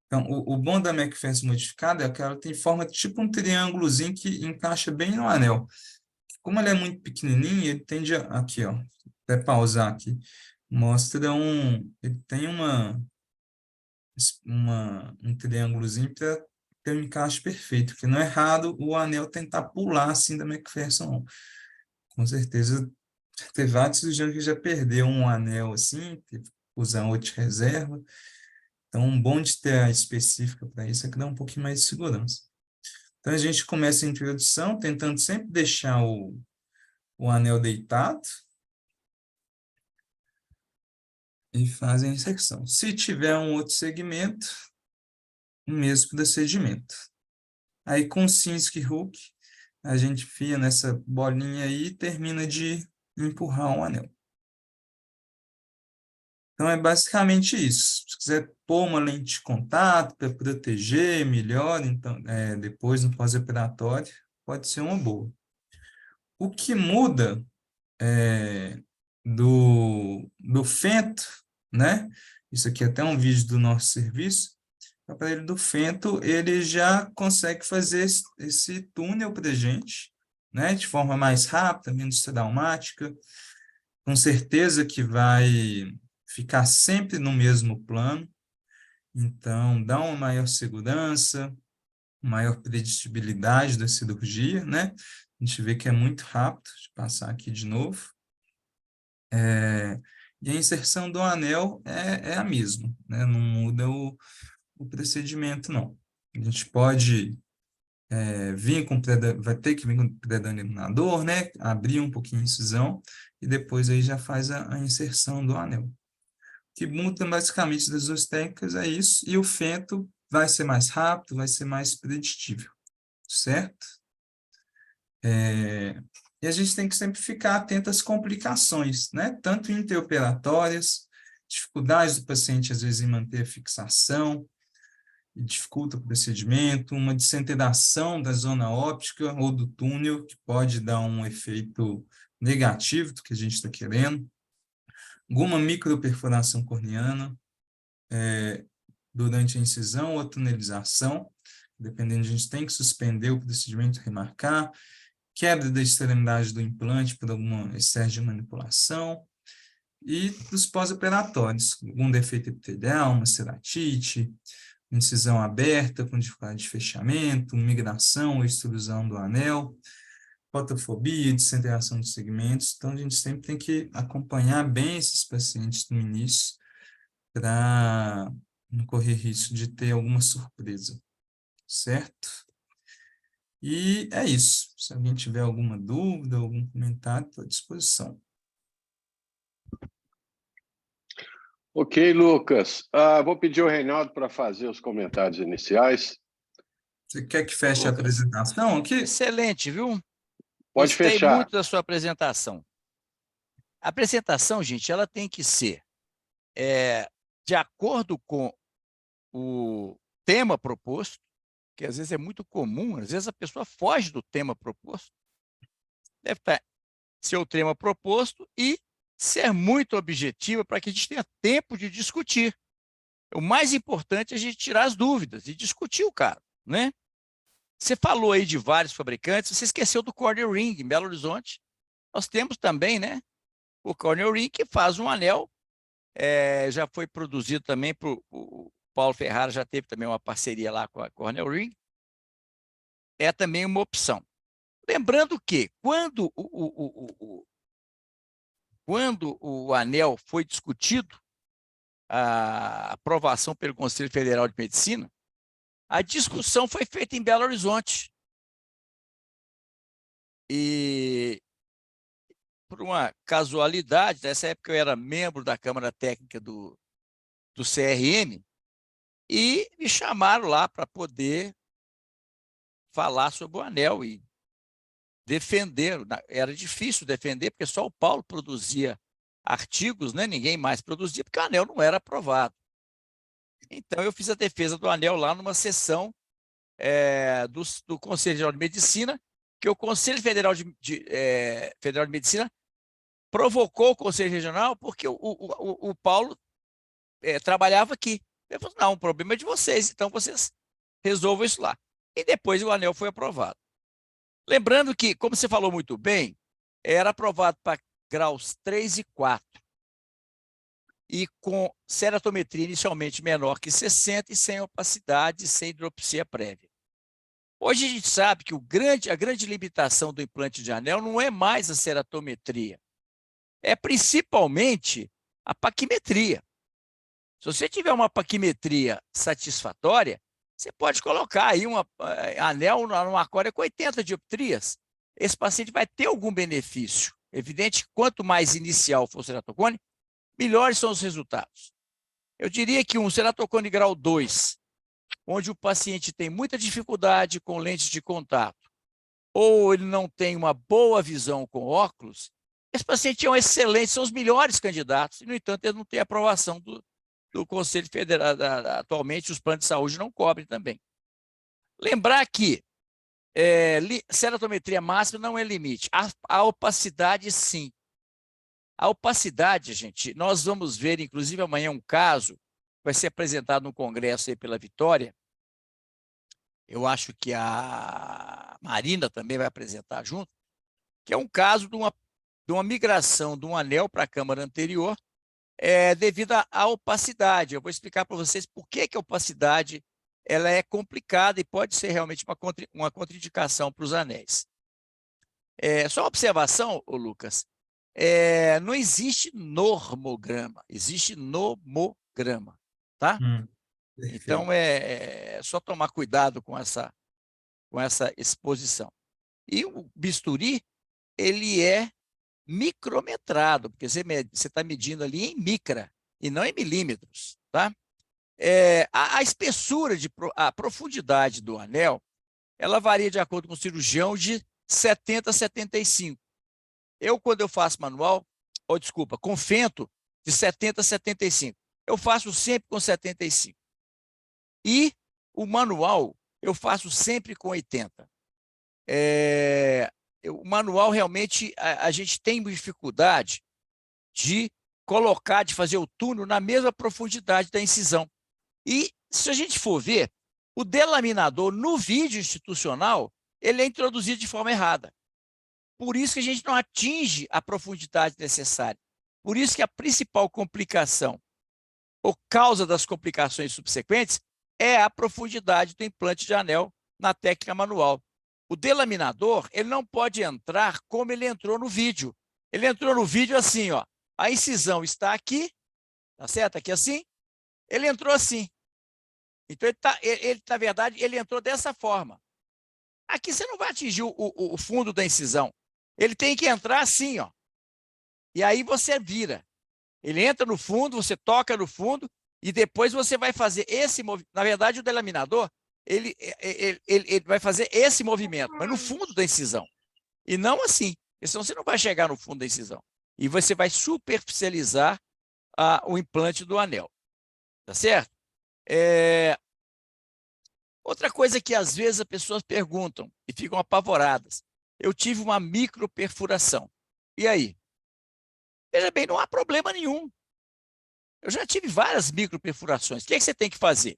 Então, o bom da McPherson modificada é que ela tem forma tipo um triângulozinho que encaixa bem no anel. Como ela é muito pequenininha, ele tende a... Aqui, ó. Até pausar aqui. Mostra ele tem um triângulozinho para ter um encaixe perfeito, porque não é errado o anel tentar pular assim da McPherson, não. Com certeza, teve vários cirurgiões que já perdeu um anel assim, teve que usar outro de reserva. Então, um bom de ter a específica para isso é que dá um pouquinho mais de segurança. Então, a gente começa a introdução, tentando sempre deixar o anel deitado e faz a inserção. Se tiver um outro segmento, o mesmo procedimento. Aí, com o Sinskey Hook, a gente enfia nessa bolinha aí e termina de empurrar o anel. Então, é basicamente isso. Se quiser pôr uma lente de contato para proteger melhor, então, depois no pós-operatório, pode ser uma boa. O que muda do Fento, né? Isso aqui é até um vídeo do nosso serviço. O aparelho do Fento, ele já consegue fazer esse túnel para a gente, né? De forma mais rápida, menos traumática. Com certeza que vai ficar sempre no mesmo plano. Então, dá uma maior segurança, maior preditibilidade da cirurgia, né? A gente vê que é muito rápido. Deixa eu passar aqui de novo. E a inserção do anel é a mesma, né? Não muda o procedimento, não. A gente pode vir com vai ter que vir com pré-delaminador, né? Abrir um pouquinho a incisão e depois aí já faz a inserção do anel. O que muda basicamente das duas técnicas é isso, e o Fento vai ser mais rápido, vai ser mais preditível, certo? E a gente tem que sempre ficar atento às complicações, né? Tanto intraoperatórias, dificuldades do paciente, às vezes, em manter a fixação, e dificulta o procedimento, uma descentração da zona óptica ou do túnel, que pode dar um efeito negativo do que a gente está querendo, alguma microperfuração corneana durante a incisão ou a tunelização, dependendo, a gente tem que suspender o procedimento, remarcar, quebra da extremidade do implante por alguma excesso de manipulação, e dos pós-operatórios, algum defeito epitelial, uma ceratite, incisão aberta com dificuldade de fechamento, migração ou extrusão do anel, fotofobia, descentração de segmentos. Então, a gente sempre tem que acompanhar bem esses pacientes no início para não correr risco de ter alguma surpresa, certo? E é isso. Se alguém tiver alguma dúvida, algum comentário, estou à disposição. Ok, Lucas. Vou pedir ao Reinaldo para fazer os comentários iniciais. Você quer que feche a apresentação aqui? Excelente, viu? Pode Gostei fechar. muito da sua apresentação. A apresentação, gente, ela tem que ser de acordo com o tema proposto, que às vezes é muito comum, às vezes a pessoa foge do tema proposto, deve estar seu tema proposto e ser muito objetiva para que a gente tenha tempo de discutir. O mais importante é a gente tirar as dúvidas e discutir o cara, né? Você falou aí de vários fabricantes, você esqueceu do Corner Ring, em Belo Horizonte. Nós temos também, né, o Corner Ring, que faz um anel, já foi produzido também por o Paulo Ferrara, já teve também uma parceria lá com a Corner Ring. É também uma opção. Lembrando que, quando o anel foi discutido, a aprovação pelo Conselho Federal de Medicina, a discussão foi feita em Belo Horizonte. E, por uma casualidade, nessa época eu era membro da Câmara Técnica do CRM, e me chamaram lá para poder falar sobre o anel e defender. Era difícil defender, porque só o Paulo produzia artigos, né? Ninguém mais produzia, porque o anel não era aprovado. Então, eu fiz a defesa do anel lá numa sessão do Conselho Federal de Medicina, que o Conselho Federal Federal de Medicina provocou o Conselho Regional porque o Paulo trabalhava aqui. Ele falou, não, o problema é de vocês, então vocês resolvam isso lá. E depois o anel foi aprovado. Lembrando que, como você falou muito bem, era aprovado para graus 3 e 4, e com ceratometria inicialmente menor que 60 e sem opacidade, sem hidropsia prévia. Hoje a gente sabe que a grande limitação do implante de anel não é mais a ceratometria, é principalmente a paquimetria. Se você tiver uma paquimetria satisfatória, você pode colocar aí um anel numa aquária com 80 dioptrias. Esse paciente vai ter algum benefício. Evidente que quanto mais inicial for o ceratocone, melhores são os resultados. Eu diria que um ceratocone grau 2, onde o paciente tem muita dificuldade com lentes de contato, ou ele não tem uma boa visão com óculos, esse paciente é um excelente, são os melhores candidatos, e, no entanto, ele não tem aprovação do Conselho Federal. Atualmente, os planos de saúde não cobrem também. Lembrar que ceratometria máxima não é limite. A opacidade, sim. A opacidade, gente, nós vamos ver, inclusive, amanhã um caso, vai ser apresentado no Congresso aí pela Vitória. Eu acho que a Marina também vai apresentar junto, que é um caso de uma migração de um anel para a câmara anterior, devido à opacidade. Eu vou explicar para vocês por que a opacidade ela é complicada e pode ser realmente uma contraindicação para os anéis. Só uma observação, Lucas, não existe normograma, existe nomograma, tá? Então, é só tomar cuidado com essa exposição. E o bisturi, ele é micrometrado, porque você está medindo ali em micra e não em milímetros, tá? A espessura, a profundidade do anel, ela varia de acordo com o cirurgião de 70 a 75. Quando eu faço manual, com fento, de 70 a 75. Eu faço sempre com 75. E o manual, eu faço sempre com 80. O manual, realmente, a gente tem dificuldade de fazer o túnel na mesma profundidade da incisão. E, se a gente for ver, o delaminador no vídeo institucional, ele é introduzido de forma errada. Por isso que a gente não atinge a profundidade necessária. Por isso que a principal complicação, ou causa das complicações subsequentes, é a profundidade do implante de anel na técnica manual. O delaminador, ele não pode entrar como ele entrou no vídeo. Ele entrou no vídeo assim, ó. A incisão está aqui, tá certo? Aqui assim. Ele entrou assim. Então, na verdade, ele entrou dessa forma. Aqui você não vai atingir o fundo da incisão. Ele tem que entrar assim, ó. E aí você vira. Ele entra no fundo, você toca no fundo, e depois você vai fazer esse movimento. Na verdade, o delaminador, ele vai fazer esse movimento, mas no fundo da incisão. E não assim. Porque senão você não vai chegar no fundo da incisão. E você vai superficializar o implante do anel. Tá certo? Outra coisa que às vezes as pessoas perguntam e ficam apavoradas. Eu tive uma microperfuração. E aí? Veja bem, não há problema nenhum. Eu já tive várias microperfurações. O que é que você tem que fazer?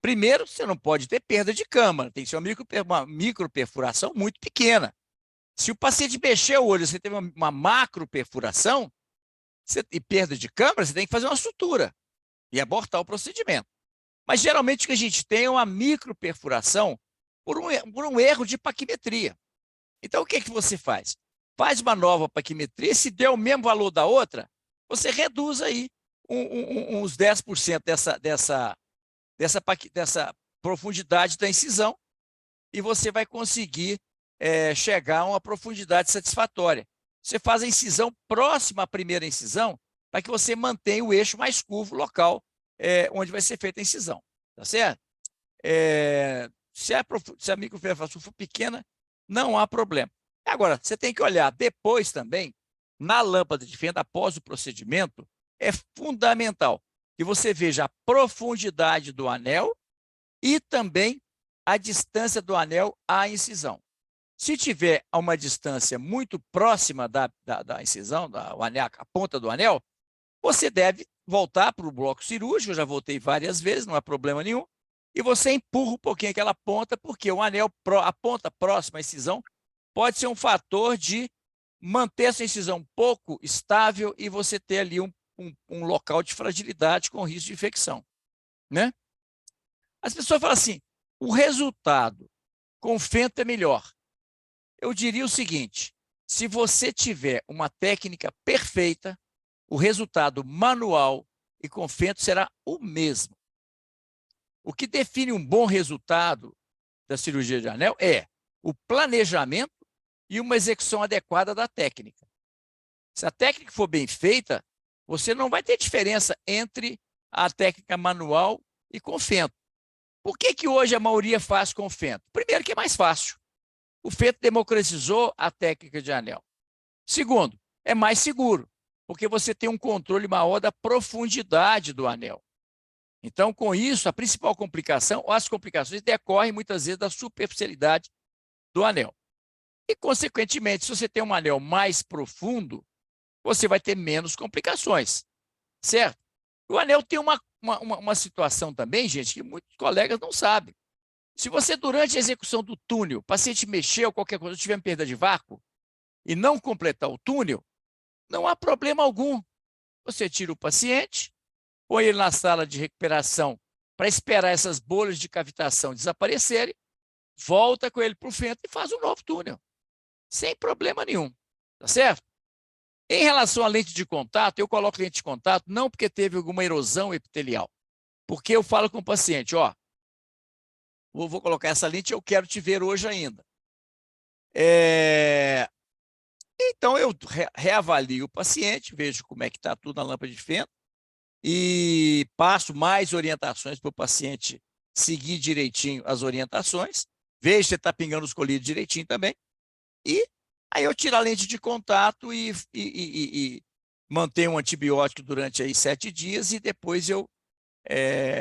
Primeiro, você não pode ter perda de câmara. Tem que ser uma microperfuração muito pequena. Se o paciente mexer o olho, você teve uma macroperfuração e perda de câmara, você tem que fazer uma sutura e abortar o procedimento. Mas, geralmente, o que a gente tem é uma microperfuração por um erro de paquimetria. Então, o que é que você faz? Faz uma nova paquimetria, se der o mesmo valor da outra, você reduz aí uns 10% dessa profundidade da incisão e você vai conseguir chegar a uma profundidade satisfatória. Você faz a incisão próxima à primeira incisão para que você mantenha o eixo mais curvo local onde vai ser feita a incisão. Tá certo? Se a microperfuração for pequena, não há problema. Agora, você tem que olhar depois também, na lâmpada de fenda, após o procedimento, é fundamental que você veja a profundidade do anel e também a distância do anel à incisão. Se tiver a uma distância muito próxima da incisão, a ponta do anel, você deve voltar para o bloco cirúrgico, eu já voltei várias vezes, não há problema nenhum, e você empurra um pouquinho aquela ponta, porque o anel, a ponta próxima à incisão, pode ser um fator de manter essa incisão pouco estável e você ter ali um local de fragilidade com risco de infecção, né? As pessoas falam assim, o resultado com fento é melhor. Eu diria o seguinte, se você tiver uma técnica perfeita, o resultado manual e com fento será o mesmo. O que define um bom resultado da cirurgia de anel é o planejamento e uma execução adequada da técnica. Se a técnica for bem feita, você não vai ter diferença entre a técnica manual e com fento. Por que hoje a maioria faz com fento? Primeiro que é mais fácil. O fento democratizou a técnica de anel. Segundo, é mais seguro, porque você tem um controle maior da profundidade do anel. Então, com isso, a principal complicação, ou as complicações, decorrem muitas vezes da superficialidade do anel. E, consequentemente, se você tem um anel mais profundo, você vai ter menos complicações, certo? O anel tem uma situação também, gente, que muitos colegas não sabem. Se você, durante a execução do túnel, o paciente mexeu, qualquer coisa, tiver perda de vácuo, e não completar o túnel, não há problema algum. Você tira o paciente, põe ele na sala de recuperação para esperar essas bolhas de cavitação desaparecerem, volta com ele para o fento e faz um novo túnel, sem problema nenhum, tá certo? Em relação à lente de contato, eu coloco lente de contato não porque teve alguma erosão epitelial, porque eu falo com o paciente, ó, vou colocar essa lente, eu quero te ver hoje ainda. Então, eu reavalio o paciente, vejo como é que está tudo na lâmpada de fento e passo mais orientações para o paciente seguir direitinho as orientações, vejo se está pingando os colírios direitinho também, e aí eu tiro a lente de contato e mantenho um antibiótico durante aí 7 dias e depois eu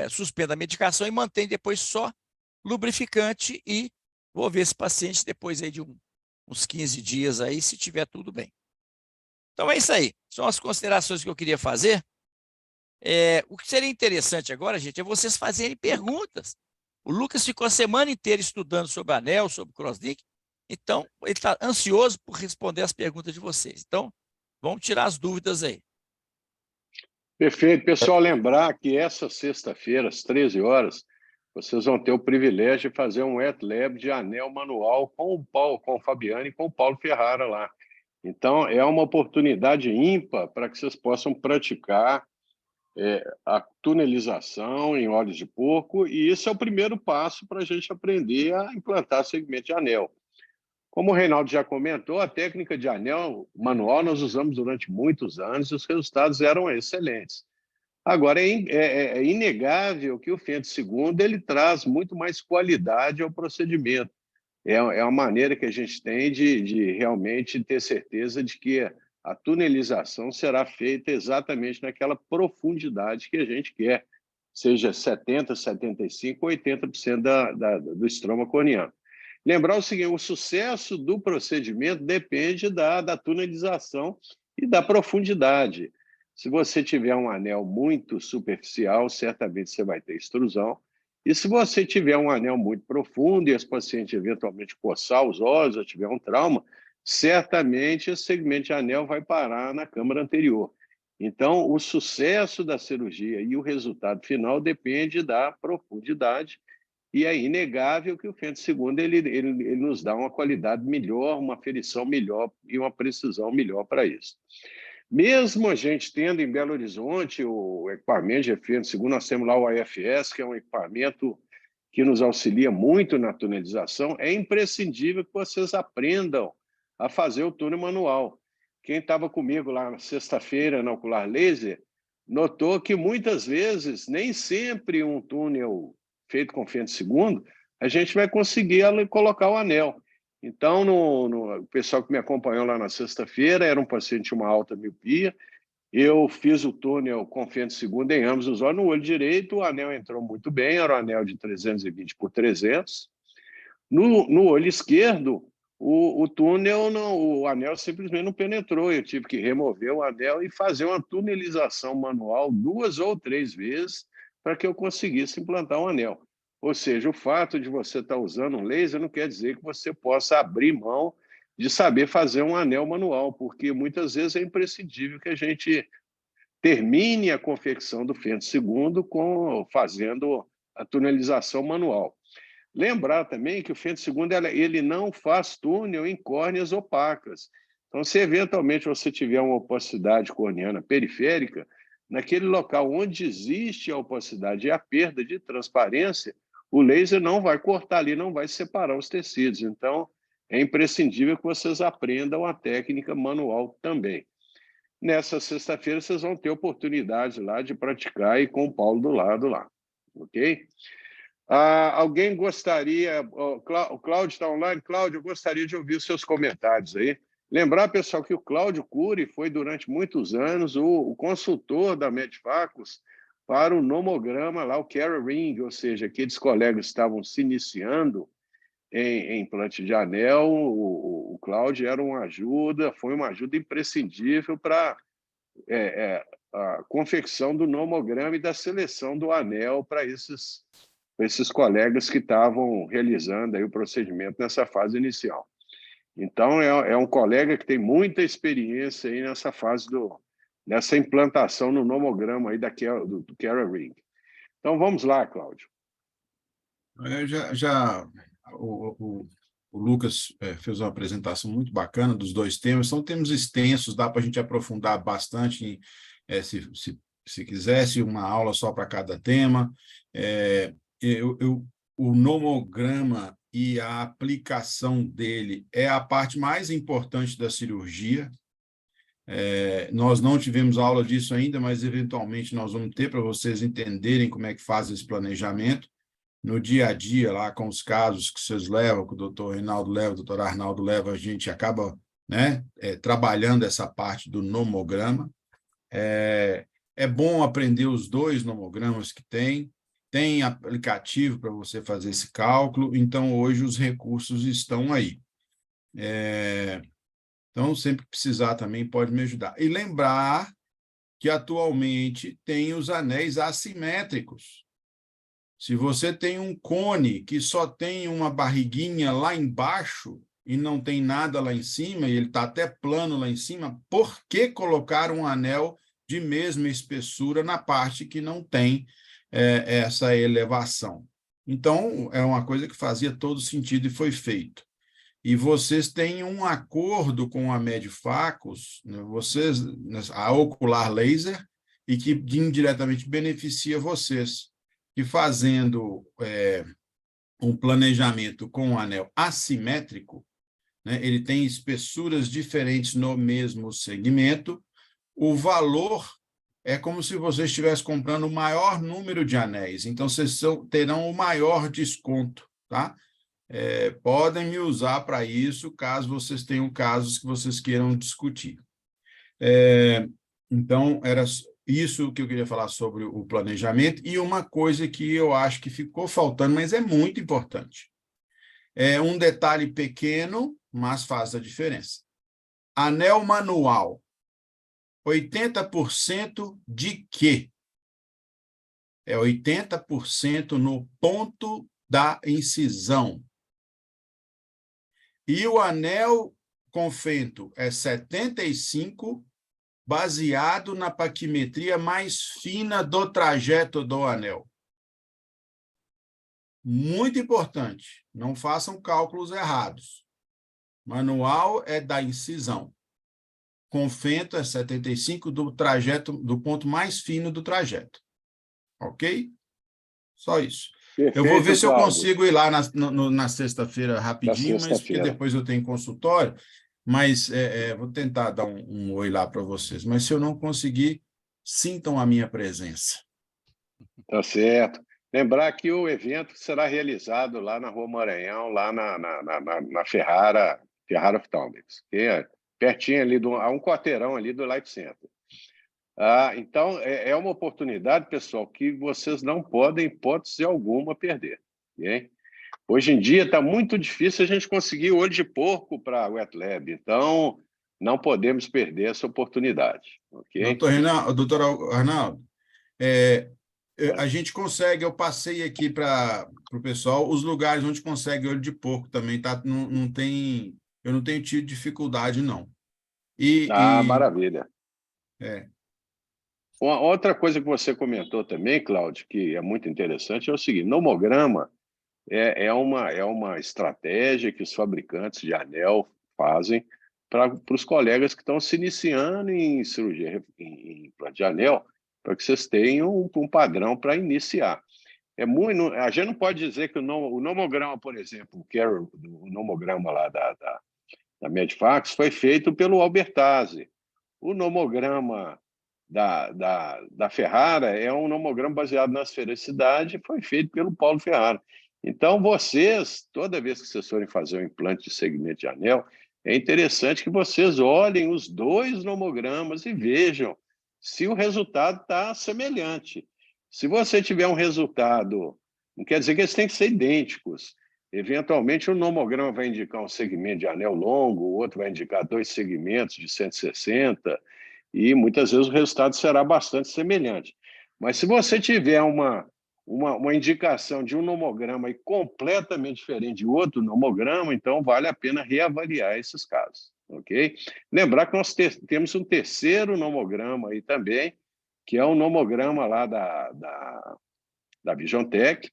suspendo a medicação e mantenho depois só lubrificante e vou ver esse paciente depois aí de uns 15 dias aí, se tiver tudo bem. Então é isso aí, são as considerações que eu queria fazer. O que seria interessante agora, gente, é vocês fazerem perguntas. O Lucas ficou a semana inteira estudando sobre anel, sobre crosslink, então ele está ansioso por responder as perguntas de vocês. Então, vamos tirar as dúvidas aí. Perfeito. Pessoal, lembrar que essa sexta-feira, às 13 horas, vocês vão ter o privilégio de fazer um wet lab de anel manual com o Fabiano e com o Paulo Ferrara lá. Então, é uma oportunidade ímpar para que vocês possam praticar a tunelização em olhos de porco, e isso é o primeiro passo para a gente aprender a implantar segmento de anel. Como o Reinaldo já comentou, a técnica de anel manual nós usamos durante muitos anos e os resultados eram excelentes. Agora, é inegável que o fento segundo ele traz muito mais qualidade ao procedimento. É uma maneira que a gente tem de realmente ter certeza de que a tunelização será feita exatamente naquela profundidade que a gente quer. seja 70%, 75% ou 80% do estroma corneano. Lembrar o seguinte, o sucesso do procedimento depende da tunelização e da profundidade. Se você tiver um anel muito superficial, certamente você vai ter extrusão. E se você tiver um anel muito profundo e esse paciente eventualmente coçar os olhos ou tiver um trauma, certamente esse segmento de anel vai parar na câmara anterior. Então, o sucesso da cirurgia e o resultado final depende da profundidade, e é inegável que o Fento II ele nos dá uma qualidade melhor, uma aferição melhor e uma precisão melhor para isso. Mesmo a gente tendo em Belo Horizonte o equipamento de Fento II, nós temos lá o AFS, que é um equipamento que nos auxilia muito na tunelização, é imprescindível que vocês aprendam a fazer o túnel manual. Quem estava comigo lá na sexta-feira na Ocular Laser notou que muitas vezes, nem sempre um túnel feito com Fento II, a gente vai conseguir colocar o anel. Então, o pessoal que me acompanhou lá na sexta-feira era um paciente de uma alta miopia. Eu fiz o túnel com Fento II em ambos os olhos. No olho direito, o anel entrou muito bem, era um anel de 320 por 300. No olho esquerdo, o túnel, o anel simplesmente não penetrou. Eu tive que remover o anel e fazer uma tunelização manual 2 ou 3 vezes para que eu conseguisse implantar um anel. Ou seja, o fato de você estar usando um laser não quer dizer que você possa abrir mão de saber fazer um anel manual, porque muitas vezes é imprescindível que a gente termine a confecção do Fento II fazendo a tunelização manual. Lembrar também que o Fento II ele não faz túnel em córneas opacas. Então, se eventualmente você tiver uma opacidade corneana periférica, naquele local onde existe a opacidade e a perda de transparência, o laser não vai cortar ali, não vai separar os tecidos. Então, é imprescindível que vocês aprendam a técnica manual também. Nessa sexta-feira, vocês vão ter oportunidade lá de praticar e com o Paulo do lado lá, ok? Alguém gostaria... O Cláudio está online? Cláudio, eu gostaria de ouvir os seus comentários aí. Lembrar, pessoal, que o Cláudio Cury foi, durante muitos anos, o consultor da Medfacus para o nomograma lá, o Cara Ring, ou seja, aqueles colegas estavam se iniciando em implante de anel, o Cláudio era uma ajuda, foi uma ajuda imprescindível para a confecção do nomograma e da seleção do anel para esses colegas que estavam realizando aí o procedimento nessa fase inicial. Então, é um colega que tem muita experiência aí nessa fase dessa implantação no nomograma aí do Cara Ring. Então, vamos lá, Cláudio. O Lucas fez uma apresentação muito bacana dos dois temas. São temas extensos, dá para a gente aprofundar bastante, se quisesse, uma aula só para cada tema. O nomograma e a aplicação dele é a parte mais importante da cirurgia. Nós não tivemos aula disso ainda, mas eventualmente nós vamos ter para vocês entenderem como é que faz esse planejamento no dia a dia, lá com os casos que vocês levam, que o doutor Reinaldo leva, o doutor Arnaldo leva, a gente acaba trabalhando essa parte do nomograma. É bom aprender os dois nomogramas que tem aplicativo para você fazer esse cálculo, então hoje os recursos estão aí. Então, sempre que precisar também pode me ajudar. E lembrar que atualmente tem os anéis assimétricos. Se você tem um cone que só tem uma barriguinha lá embaixo e não tem nada lá em cima, e ele está até plano lá em cima, por que colocar um anel de mesma espessura na parte que não tem essa elevação? Então, é uma coisa que fazia todo sentido e foi feito. E vocês têm um acordo com a Medfacus, né, a Ocular Laser, e que indiretamente beneficia vocês, que fazendo um planejamento com um anel assimétrico, né, ele tem espessuras diferentes no mesmo segmento, o valor é como se você estivesse comprando o maior número de anéis, então vocês terão o maior desconto, tá? Podem me usar para isso, caso vocês tenham casos que vocês queiram discutir. Então, isso que eu queria falar sobre o planejamento, e uma coisa que eu acho que ficou faltando, mas é muito importante. É um detalhe pequeno, mas faz a diferença. Anel manual, 80% de quê? É 80% no ponto da incisão. E o anel com fento é 75%, baseado na paquimetria mais fina do trajeto do anel. Muito importante, não façam cálculos errados. Manual é da incisão. Com fento é 75 do trajeto, do ponto mais fino do trajeto. Ok? Só isso. Perfeito, Eu vou ver se eu Cláudio. consigo ir lá na sexta-feira rapidinho, mas porque depois eu tenho consultório, mas vou tentar dar um oi lá para vocês. Mas se eu não conseguir, sintam a minha presença. Tá certo. Lembrar que o evento será realizado lá na Rua Maranhão, lá na Ferrara Ophthalmics, que é pertinho ali, a um quarteirão ali do Life Center. Então, é uma oportunidade, pessoal, que vocês não podem, hipótese alguma, perder. Okay? Hoje em dia está muito difícil a gente conseguir olho de porco para a Wet Lab, então não podemos perder essa oportunidade. Okay? Doutor Arnaldo, a gente consegue, eu passei aqui para o pessoal, os lugares onde consegue olho de porco também, tá? Não tem, eu não tenho tido dificuldade, não. Maravilha. Uma outra coisa que você comentou também, Cláudio, que é muito interessante, é o seguinte: nomograma é uma estratégia que os fabricantes de anel fazem para os colegas que estão se iniciando em cirurgia em implante de anel, para que vocês tenham um padrão para iniciar. A gente não pode dizer que o nomograma, por exemplo, que era o nomograma lá da Medifax, foi feito pelo Albertazzi. O nomograma da Ferrara é um nomograma baseado na esfericidade, foi feito pelo Paulo Ferrara. Então, vocês, toda vez que vocês forem fazer um implante de segmento de anel, é interessante que vocês olhem os dois nomogramas e vejam se o resultado está semelhante. Se você tiver um resultado, não quer dizer que eles têm que ser idênticos. Eventualmente, um nomograma vai indicar um segmento de anel longo, o outro vai indicar 2 segmentos de 160, e muitas vezes o resultado será bastante semelhante. Mas se você tiver uma indicação de um nomograma completamente diferente de outro nomograma, então vale a pena reavaliar esses casos, ok? Lembrar que nós temos um terceiro nomograma aí também, que é um nomograma lá da Visiontech,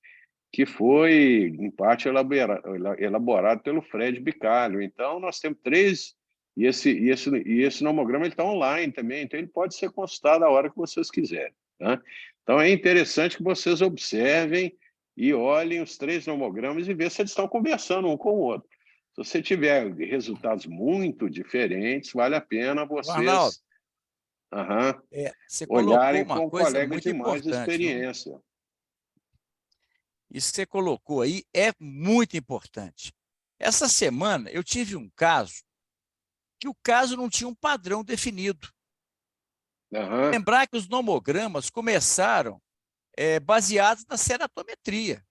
que foi, em parte, elaborado pelo Fred Bicalho. Então, nós temos 3, e esse nomograma está online também, então ele pode ser consultado a hora que vocês quiserem. Tá? Então, é interessante que vocês observem e olhem os 3 nomogramas e vejam se eles estão conversando um com o outro. Se você tiver resultados muito diferentes, vale a pena vocês você olharem colocou uma com coisa colegas muito de mais importante, viu? experiência. Isso que você colocou aí é muito importante. Essa semana eu tive um caso que o caso não tinha um padrão definido. Lembrar que os nomogramas começaram baseados na ceratometria.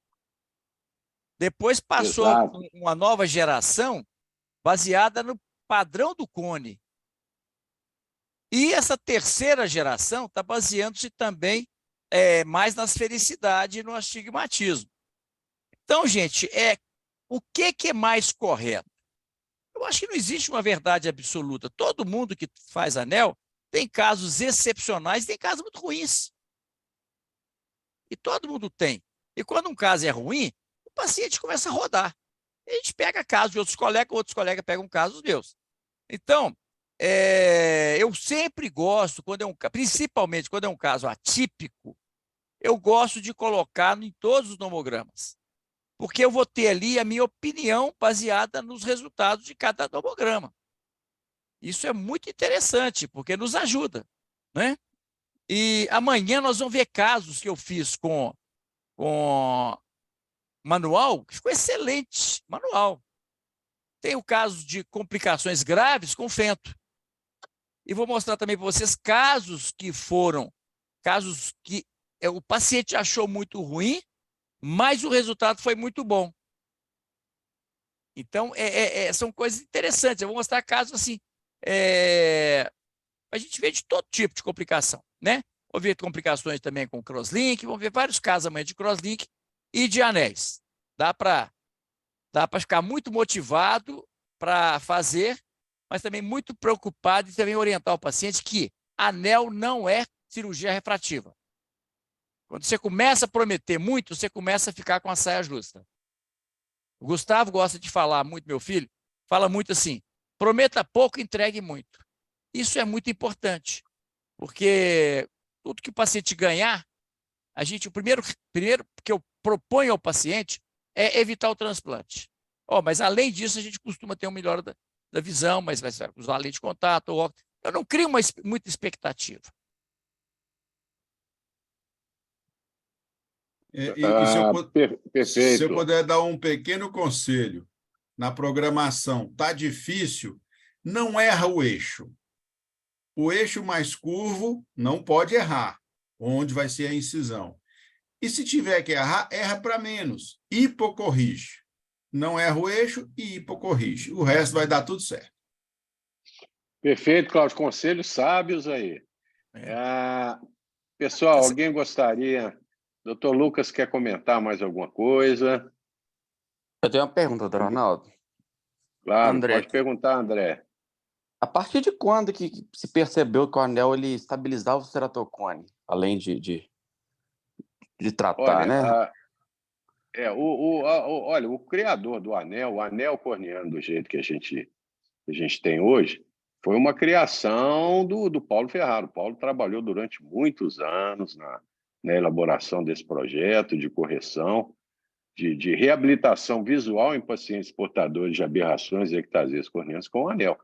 Depois passou uma nova geração baseada no padrão do cone. E essa terceira geração está baseando-se também mais na esfericidade e no astigmatismo. Então, gente, o que é mais correto? Eu acho que não existe uma verdade absoluta. Todo mundo que faz anel tem casos excepcionais, tem casos muito ruins. E todo mundo tem. E quando um caso é ruim, o paciente começa a rodar. E a gente pega casos de outros colegas pegam casos meus. Então, eu sempre gosto, principalmente quando é um caso atípico, eu gosto de colocar em todos os nomogramas, porque eu vou ter ali a minha opinião baseada nos resultados de cada nomograma. Isso é muito interessante, porque nos ajuda, né? E amanhã nós vamos ver casos que eu fiz com manual, que ficou excelente, manual. Tem o caso de complicações graves com fento. E vou mostrar também para vocês casos que foram casos que o paciente achou muito ruim, mas o resultado foi muito bom. Então, são coisas interessantes. Eu vou mostrar casos assim. A gente vê de todo tipo de complicação, né? Vou ver complicações também com crosslink, vamos ver vários casos amanhã de crosslink e de anéis. Dá para ficar muito motivado para fazer, mas também muito preocupado e também orientar o paciente que anel não é cirurgia refrativa. Quando você começa a prometer muito, você começa a ficar com a saia justa. O Gustavo gosta de falar muito, meu filho, fala muito assim, prometa pouco, entregue muito. Isso é muito importante, porque tudo que o paciente ganhar, o primeiro que eu proponho ao paciente é evitar o transplante. Mas além disso, a gente costuma ter uma melhora da visão, mas vai usar lente de contato, ou óculos. Eu não crio muita expectativa. E se Perfeito. eu puder dar um pequeno conselho, na programação está difícil, não erra o eixo. O eixo mais curvo não pode errar, onde vai ser a incisão. E se tiver que errar, erra para menos, hipocorrige. Não erra o eixo e hipocorrige. O resto vai dar tudo certo. Perfeito, Cláudio. Conselhos sábios aí. Pessoal, alguém gostaria... Doutor Lucas quer comentar mais alguma coisa? Eu tenho uma pergunta, doutor Arnaldo. Claro, André, pode perguntar, André. a partir de quando que se percebeu que o anel ele estabilizava o ceratocone, além de tratar, né? Olha, o criador do anel, o anel corneano do jeito que a gente tem hoje, foi uma criação do Paulo Ferraro. O Paulo trabalhou durante muitos anos na elaboração desse projeto de correção, de reabilitação visual em pacientes portadores de aberrações e ectasias corneanas com o anel.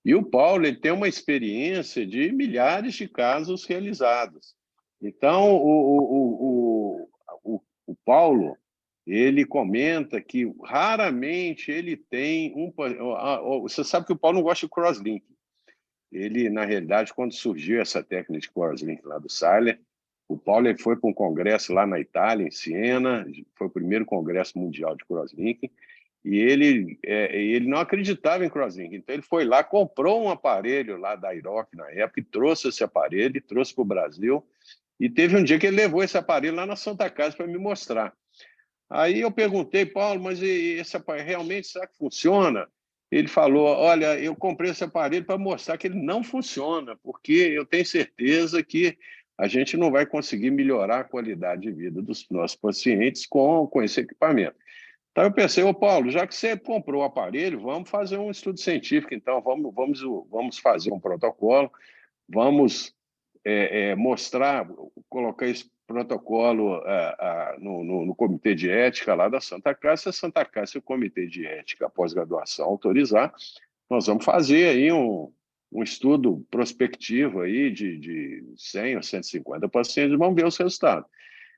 E o Paulo ele tem uma experiência de milhares de casos realizados. Então, o Paulo, ele comenta que raramente ele tem Você sabe que o Paulo não gosta de crosslink. Ele, na realidade, quando surgiu essa técnica de crosslink lá do Seiler, o Paulo ele foi para um congresso lá na Itália, em Siena, foi o primeiro congresso mundial de crosslink, e ele não acreditava em crosslink. Então, ele foi lá, comprou um aparelho lá da Iroc na época, e trouxe esse aparelho, e trouxe para o Brasil, e teve um dia que ele levou esse aparelho lá na Santa Casa para me mostrar. Aí eu perguntei, Paulo, mas esse aparelho realmente será que funciona? Ele falou, olha, eu comprei esse aparelho para mostrar que ele não funciona, porque eu tenho certeza que a gente não vai conseguir melhorar a qualidade de vida dos nossos pacientes com esse equipamento. Então eu pensei, Paulo, já que você comprou o aparelho, vamos fazer um estudo científico, então vamos fazer um protocolo, vamos mostrar, colocar esse protocolo no comitê de ética lá da Santa Casa. Se a Santa Casa, se o comitê de ética pós-graduação autorizar, nós vamos fazer aí um estudo prospectivo aí de 100 ou 150 pacientes, vamos ver os resultados.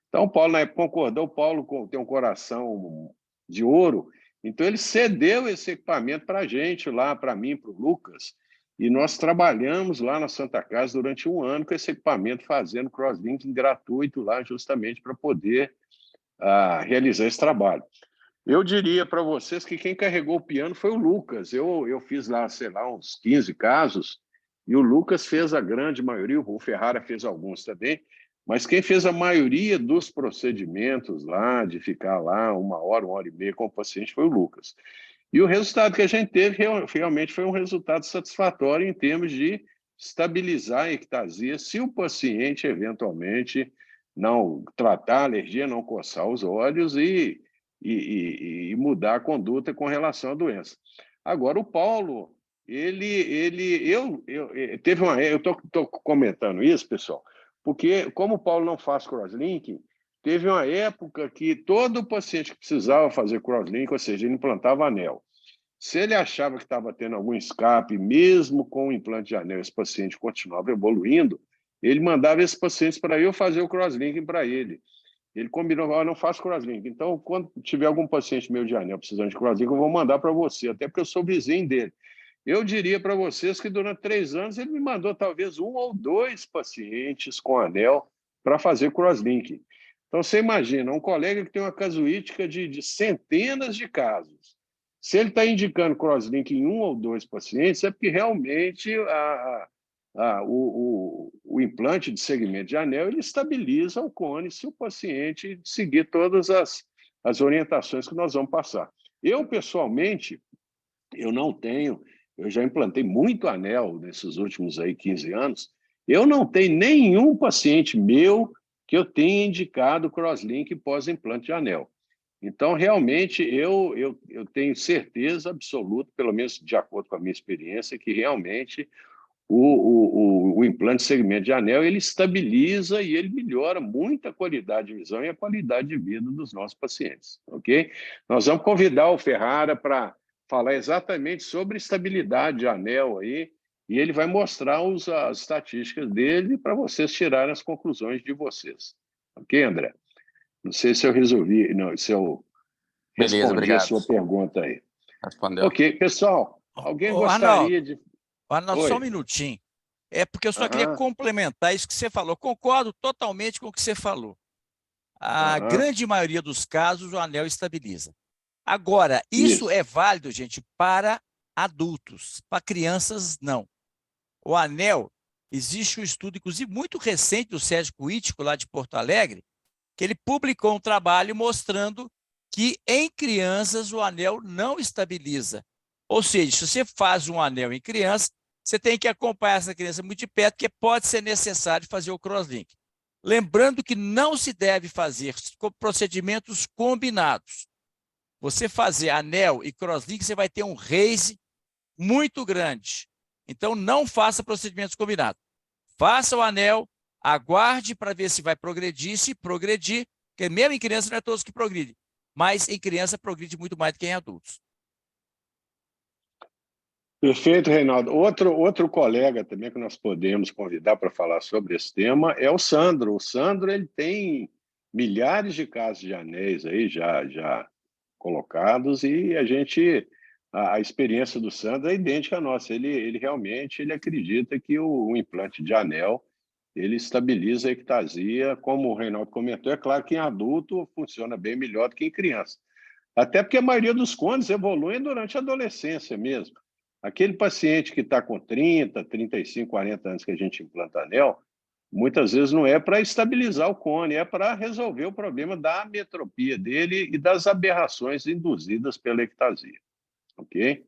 Então, o Paulo, na época, concordou. O Paulo tem um coração de ouro, então ele cedeu esse equipamento para a gente, lá, para mim, para o Lucas, e nós trabalhamos lá na Santa Casa durante um ano com esse equipamento, fazendo crosslinking gratuito lá, justamente para poder realizar esse trabalho. Eu diria para vocês que quem carregou o piano foi o Lucas. Eu fiz lá, sei lá, uns 15 casos, e o Lucas fez a grande maioria, o Ferrara fez alguns também, mas quem fez a maioria dos procedimentos lá, de ficar lá 1 hora e meia com o paciente, foi o Lucas. E o resultado que a gente teve realmente foi um resultado satisfatório em termos de estabilizar a ectasia se o paciente, eventualmente, não tratar a alergia, não coçar os olhos e mudar a conduta com relação à doença. Agora, o Paulo, eu estou comentando isso, pessoal, porque como o Paulo não faz crosslinking, teve uma época que todo paciente que precisava fazer crosslink, ou seja, ele implantava anel. Se ele achava que estava tendo algum escape, mesmo com o implante de anel, esse paciente continuava evoluindo, ele mandava esses pacientes para eu fazer o crosslinking para ele. Ele combinou, eu não faço crosslink. Então, quando tiver algum paciente meu de anel precisando de crosslink, eu vou mandar para você, até porque eu sou vizinho dele. Eu diria para vocês que durante 3 anos ele me mandou talvez 1 ou 2 pacientes com anel para fazer crosslinking. Então, você imagina, um colega que tem uma casuística de centenas de casos. Se ele está indicando crosslinking em 1 ou 2 pacientes, é porque realmente o implante de segmento de anel ele estabiliza o cone se o paciente seguir todas as orientações que nós vamos passar. Eu, pessoalmente, eu não tenho, eu já implantei muito anel nesses últimos 15 anos, eu não tenho nenhum paciente meu que eu tenha indicado crosslink pós-implante de anel. Então, realmente, eu tenho certeza absoluta, pelo menos de acordo com a minha experiência, que realmente o implante de segmento de anel ele estabiliza e ele melhora muito a qualidade de visão e a qualidade de vida dos nossos pacientes, ok? Nós vamos convidar o Ferrara para falar exatamente sobre estabilidade de anel aí, e ele vai mostrar as estatísticas dele para vocês tirarem as conclusões de vocês. Ok, André? Não sei se eu resolvi, não, se eu Beleza, respondi a obrigado. sua pergunta aí. Respondeu. Ok, pessoal, alguém Ô, Arnaldo, gostaria de... só um Oi. minutinho. É porque eu só queria complementar isso que você falou. Concordo totalmente com o que você falou. A grande maioria dos casos, o anel estabiliza. Agora, isso é válido, gente, para adultos. Para crianças, não. O anel, existe um estudo, inclusive, muito recente do Sérgio Cuítico, lá de Porto Alegre, que ele publicou um trabalho mostrando que em crianças o anel não estabiliza. Ou seja, se você faz um anel em criança, você tem que acompanhar essa criança muito de perto, porque pode ser necessário fazer o crosslink. Lembrando que não se deve fazer procedimentos combinados. Você fazer anel e crosslink, você vai ter um raise muito grande. Então, não faça procedimentos combinados. Faça o anel, aguarde para ver se vai progredir. Se progredir, porque mesmo em criança não é todos que progridem, mas em criança progride muito mais do que em adultos. Perfeito, Reinaldo. Outro colega também que nós podemos convidar para falar sobre esse tema é o Sandro. O Sandro ele tem milhares de casos de anéis aí já colocados e a experiência do Sandro é idêntica à nossa. Ele realmente acredita que o implante de anel ele estabiliza a ectasia, como o Reinaldo comentou. É claro que em adulto funciona bem melhor do que em criança. Até porque a maioria dos cones evoluem durante a adolescência mesmo. Aquele paciente que está com 30, 35, 40 anos que a gente implanta anel, muitas vezes não é para estabilizar o cone, é para resolver o problema da ametropia dele e das aberrações induzidas pela ectasia. Ok?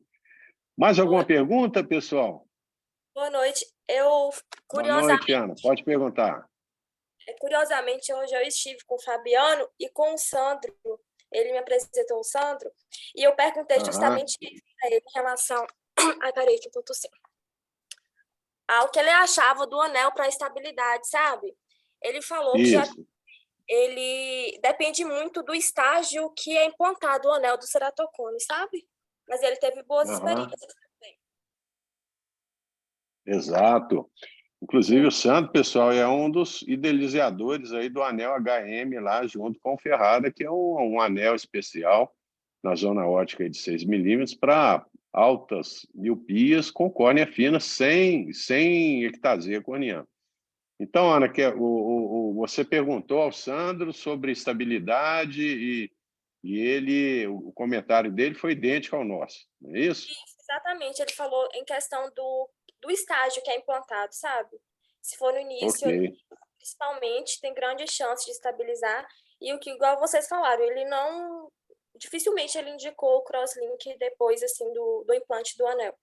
Mais alguma pergunta, pessoal? Boa noite. Boa noite, Ana. Pode perguntar. Curiosamente, hoje eu estive com o Fabiano e com o Sandro. Ele me apresentou o Sandro e eu perguntei justamente para ele em relação... Ai, peraí, que eu tô tossindo. O que ele achava do anel para estabilidade, sabe? Ele falou que ele depende muito do estágio que é implantado o anel do ceratocone, sabe? Mas ele teve boas experiências também. Exato. Inclusive, o Sandro, pessoal, é um dos idealizadores aí do anel HM lá, junto com o Ferrara, que é um anel especial na zona óptica de 6 milímetros para altas miopias com córnea fina, sem ectasia corneana. Então, Ana, você perguntou ao Sandro sobre estabilidade e o comentário dele foi idêntico ao nosso, não é isso? Isso, exatamente. Ele falou em questão do estágio que é implantado, sabe? Se for no início, principalmente, tem grande chance de estabilizar. E o que, igual vocês falaram, ele não... Dificilmente ele indicou o crosslink depois, assim, do implante do anel.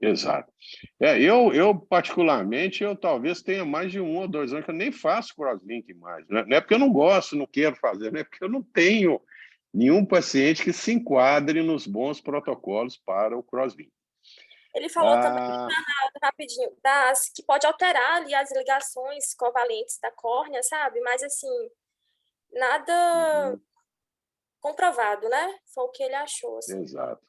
Exato. Eu particularmente, eu talvez tenha mais de 1 ou 2 anos que eu nem faço crosslink mais. Não é porque eu não gosto, não quero fazer, não é porque eu não tenho nenhum paciente que se enquadre nos bons protocolos para o crosslink. Ele falou também, rapidinho, que pode alterar ali as ligações covalentes da córnea, sabe? Mas, assim, nada comprovado, né? Foi o que ele achou. Assim. Exato.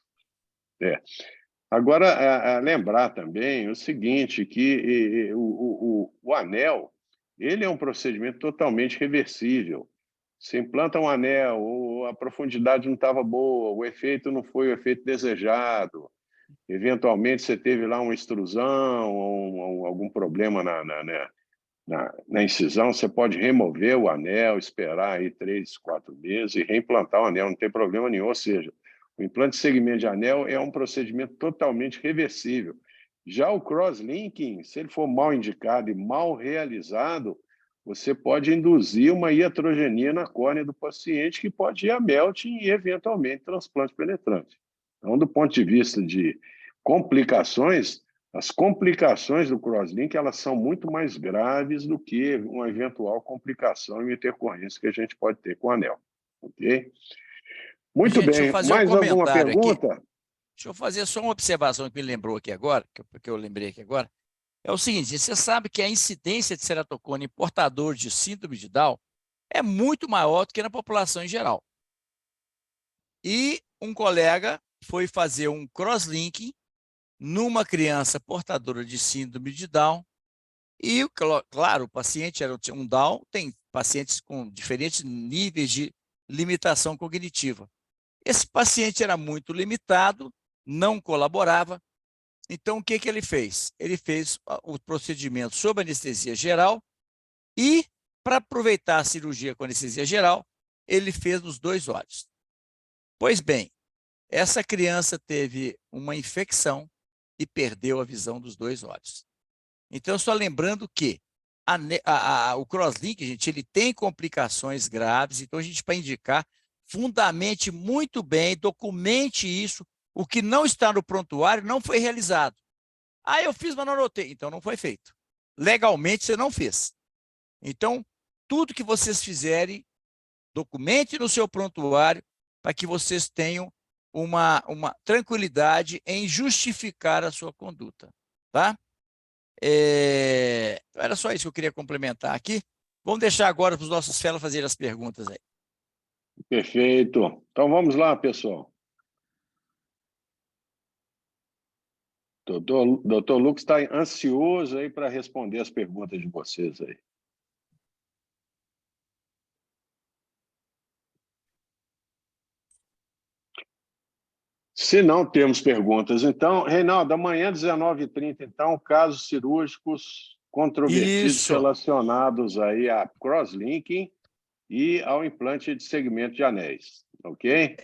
Agora, lembrar também o seguinte, que o anel ele é um procedimento totalmente reversível. Você implanta um anel, a profundidade não estava boa, o efeito não foi o efeito desejado, eventualmente você teve lá uma extrusão, ou algum problema na incisão, você pode remover o anel, esperar aí 3, 4 meses e reimplantar o anel, não tem problema nenhum. Ou seja, o implante de segmento de anel é um procedimento totalmente reversível. Já o crosslinking, se ele for mal indicado e mal realizado, você pode induzir uma iatrogenia na córnea do paciente, que pode ir a melting e, eventualmente, transplante penetrante. Então, do ponto de vista de complicações, as complicações do crosslink, elas são muito mais graves do que uma eventual complicação e intercorrência que a gente pode ter com o anel. Ok? Muito Gente, deixa eu bem. fazer um Mais alguma comentário aqui. pergunta? Deixa eu fazer só uma observação que me lembrou aqui agora, que eu lembrei aqui agora. É o seguinte, você sabe que a incidência de ceratocone em portador de síndrome de Down é muito maior do que na população em geral. E um colega foi fazer um crosslinking numa criança portadora de síndrome de Down e, claro, o paciente era um Down, tem pacientes com diferentes níveis de limitação cognitiva. Esse paciente era muito limitado, não colaborava. Então, o que ele fez? Ele fez o procedimento sob anestesia geral e, para aproveitar a cirurgia com anestesia geral, ele fez nos 2 olhos. Pois bem, essa criança teve uma infecção e perdeu a visão dos 2 olhos. Então, só lembrando que o crosslink, gente, ele tem complicações graves, então a gente, para indicar, fundamente muito bem, documente isso. O que não está no prontuário não foi realizado. Ah, eu fiz, mas não anotei. Então, não foi feito. Legalmente, você não fez. Então, tudo que vocês fizerem, documente no seu prontuário para que vocês tenham uma tranquilidade em justificar a sua conduta. Tá? Era só isso que eu queria complementar aqui. Vamos deixar agora para os nossos fellows fazerem as perguntas aí. Perfeito. Então, vamos lá, pessoal. Doutor Lucas está ansioso aí para responder as perguntas de vocês aí. Se não temos perguntas, então, Reinaldo, amanhã, 19h30, então, casos cirúrgicos controvertidos Isso. relacionados aí a crosslinking e ao implante de segmento de anéis, ok?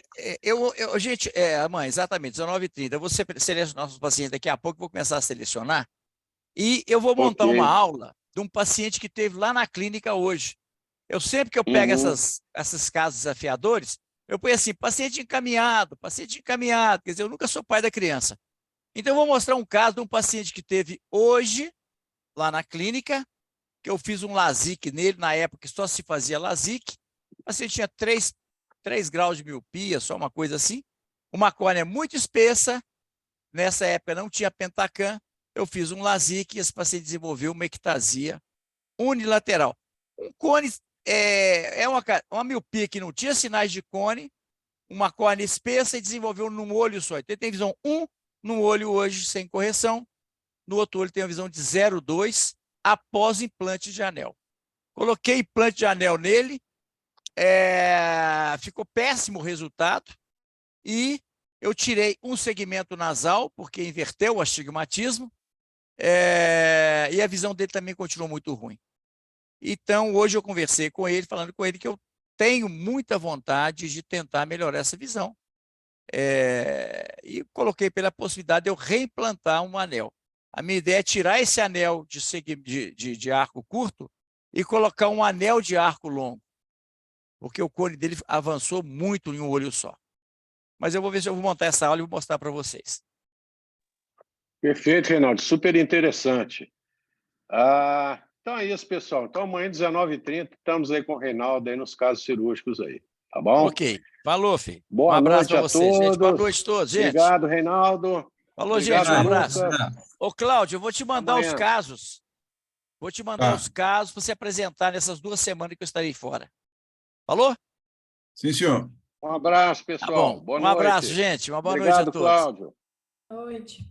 Gente, mãe, exatamente, 19h30. Eu vou selecionar nossos pacientes daqui a pouco, vou começar a selecionar. E eu vou montar uma aula de um paciente que teve lá na clínica hoje. Eu sempre que eu pego esses casos desafiadores, eu ponho assim, paciente encaminhado, quer dizer, eu nunca sou pai da criança. Então, eu vou mostrar um caso de um paciente que teve hoje, lá na clínica, que eu fiz um LASIK nele, na época só se fazia LASIK, o paciente tinha 3 graus de miopia, só uma coisa assim, uma córnea muito espessa, nessa época não tinha Pentacam, eu fiz um LASIK e esse paciente desenvolveu uma ectasia unilateral. Um cone uma miopia que não tinha sinais de cone, uma córnea espessa e desenvolveu num olho só. Então, ele tem visão 1 no olho hoje, sem correção, no outro olho tem a visão de 0,2 após implante de anel. Coloquei implante de anel nele, ficou péssimo o resultado e eu tirei um segmento nasal, porque inverteu o astigmatismo, e a visão dele também continuou muito ruim. Então, hoje eu conversei com ele, falando com ele que eu tenho muita vontade de tentar melhorar essa visão. E coloquei pela possibilidade de eu reimplantar um anel. A minha ideia é tirar esse anel de arco curto e colocar um anel de arco longo, porque o cone dele avançou muito em um olho só. Mas eu vou ver se eu vou montar essa aula e vou mostrar para vocês. Perfeito, Reinaldo. Super interessante. Então é isso, pessoal. Então, amanhã, 19h30, estamos aí com o Reinaldo aí nos casos cirúrgicos aí. Tá bom? Ok. Falou, filho. Boa um abraço para noite a vocês, todos. gente. Boa noite a todos, gente. Obrigado, Reinaldo. Falou, Obrigado, gente. Um abraço. Lucas. Ô, Cláudio, eu vou te mandar Amanhã. os casos. Vou te mandar os casos para você apresentar nessas 2 semanas que eu estarei fora. Falou? Sim, senhor. Um abraço, Tá pessoal. bom. Boa Um noite. abraço, gente. Uma boa Obrigado, noite a todos. Cláudio. Boa noite.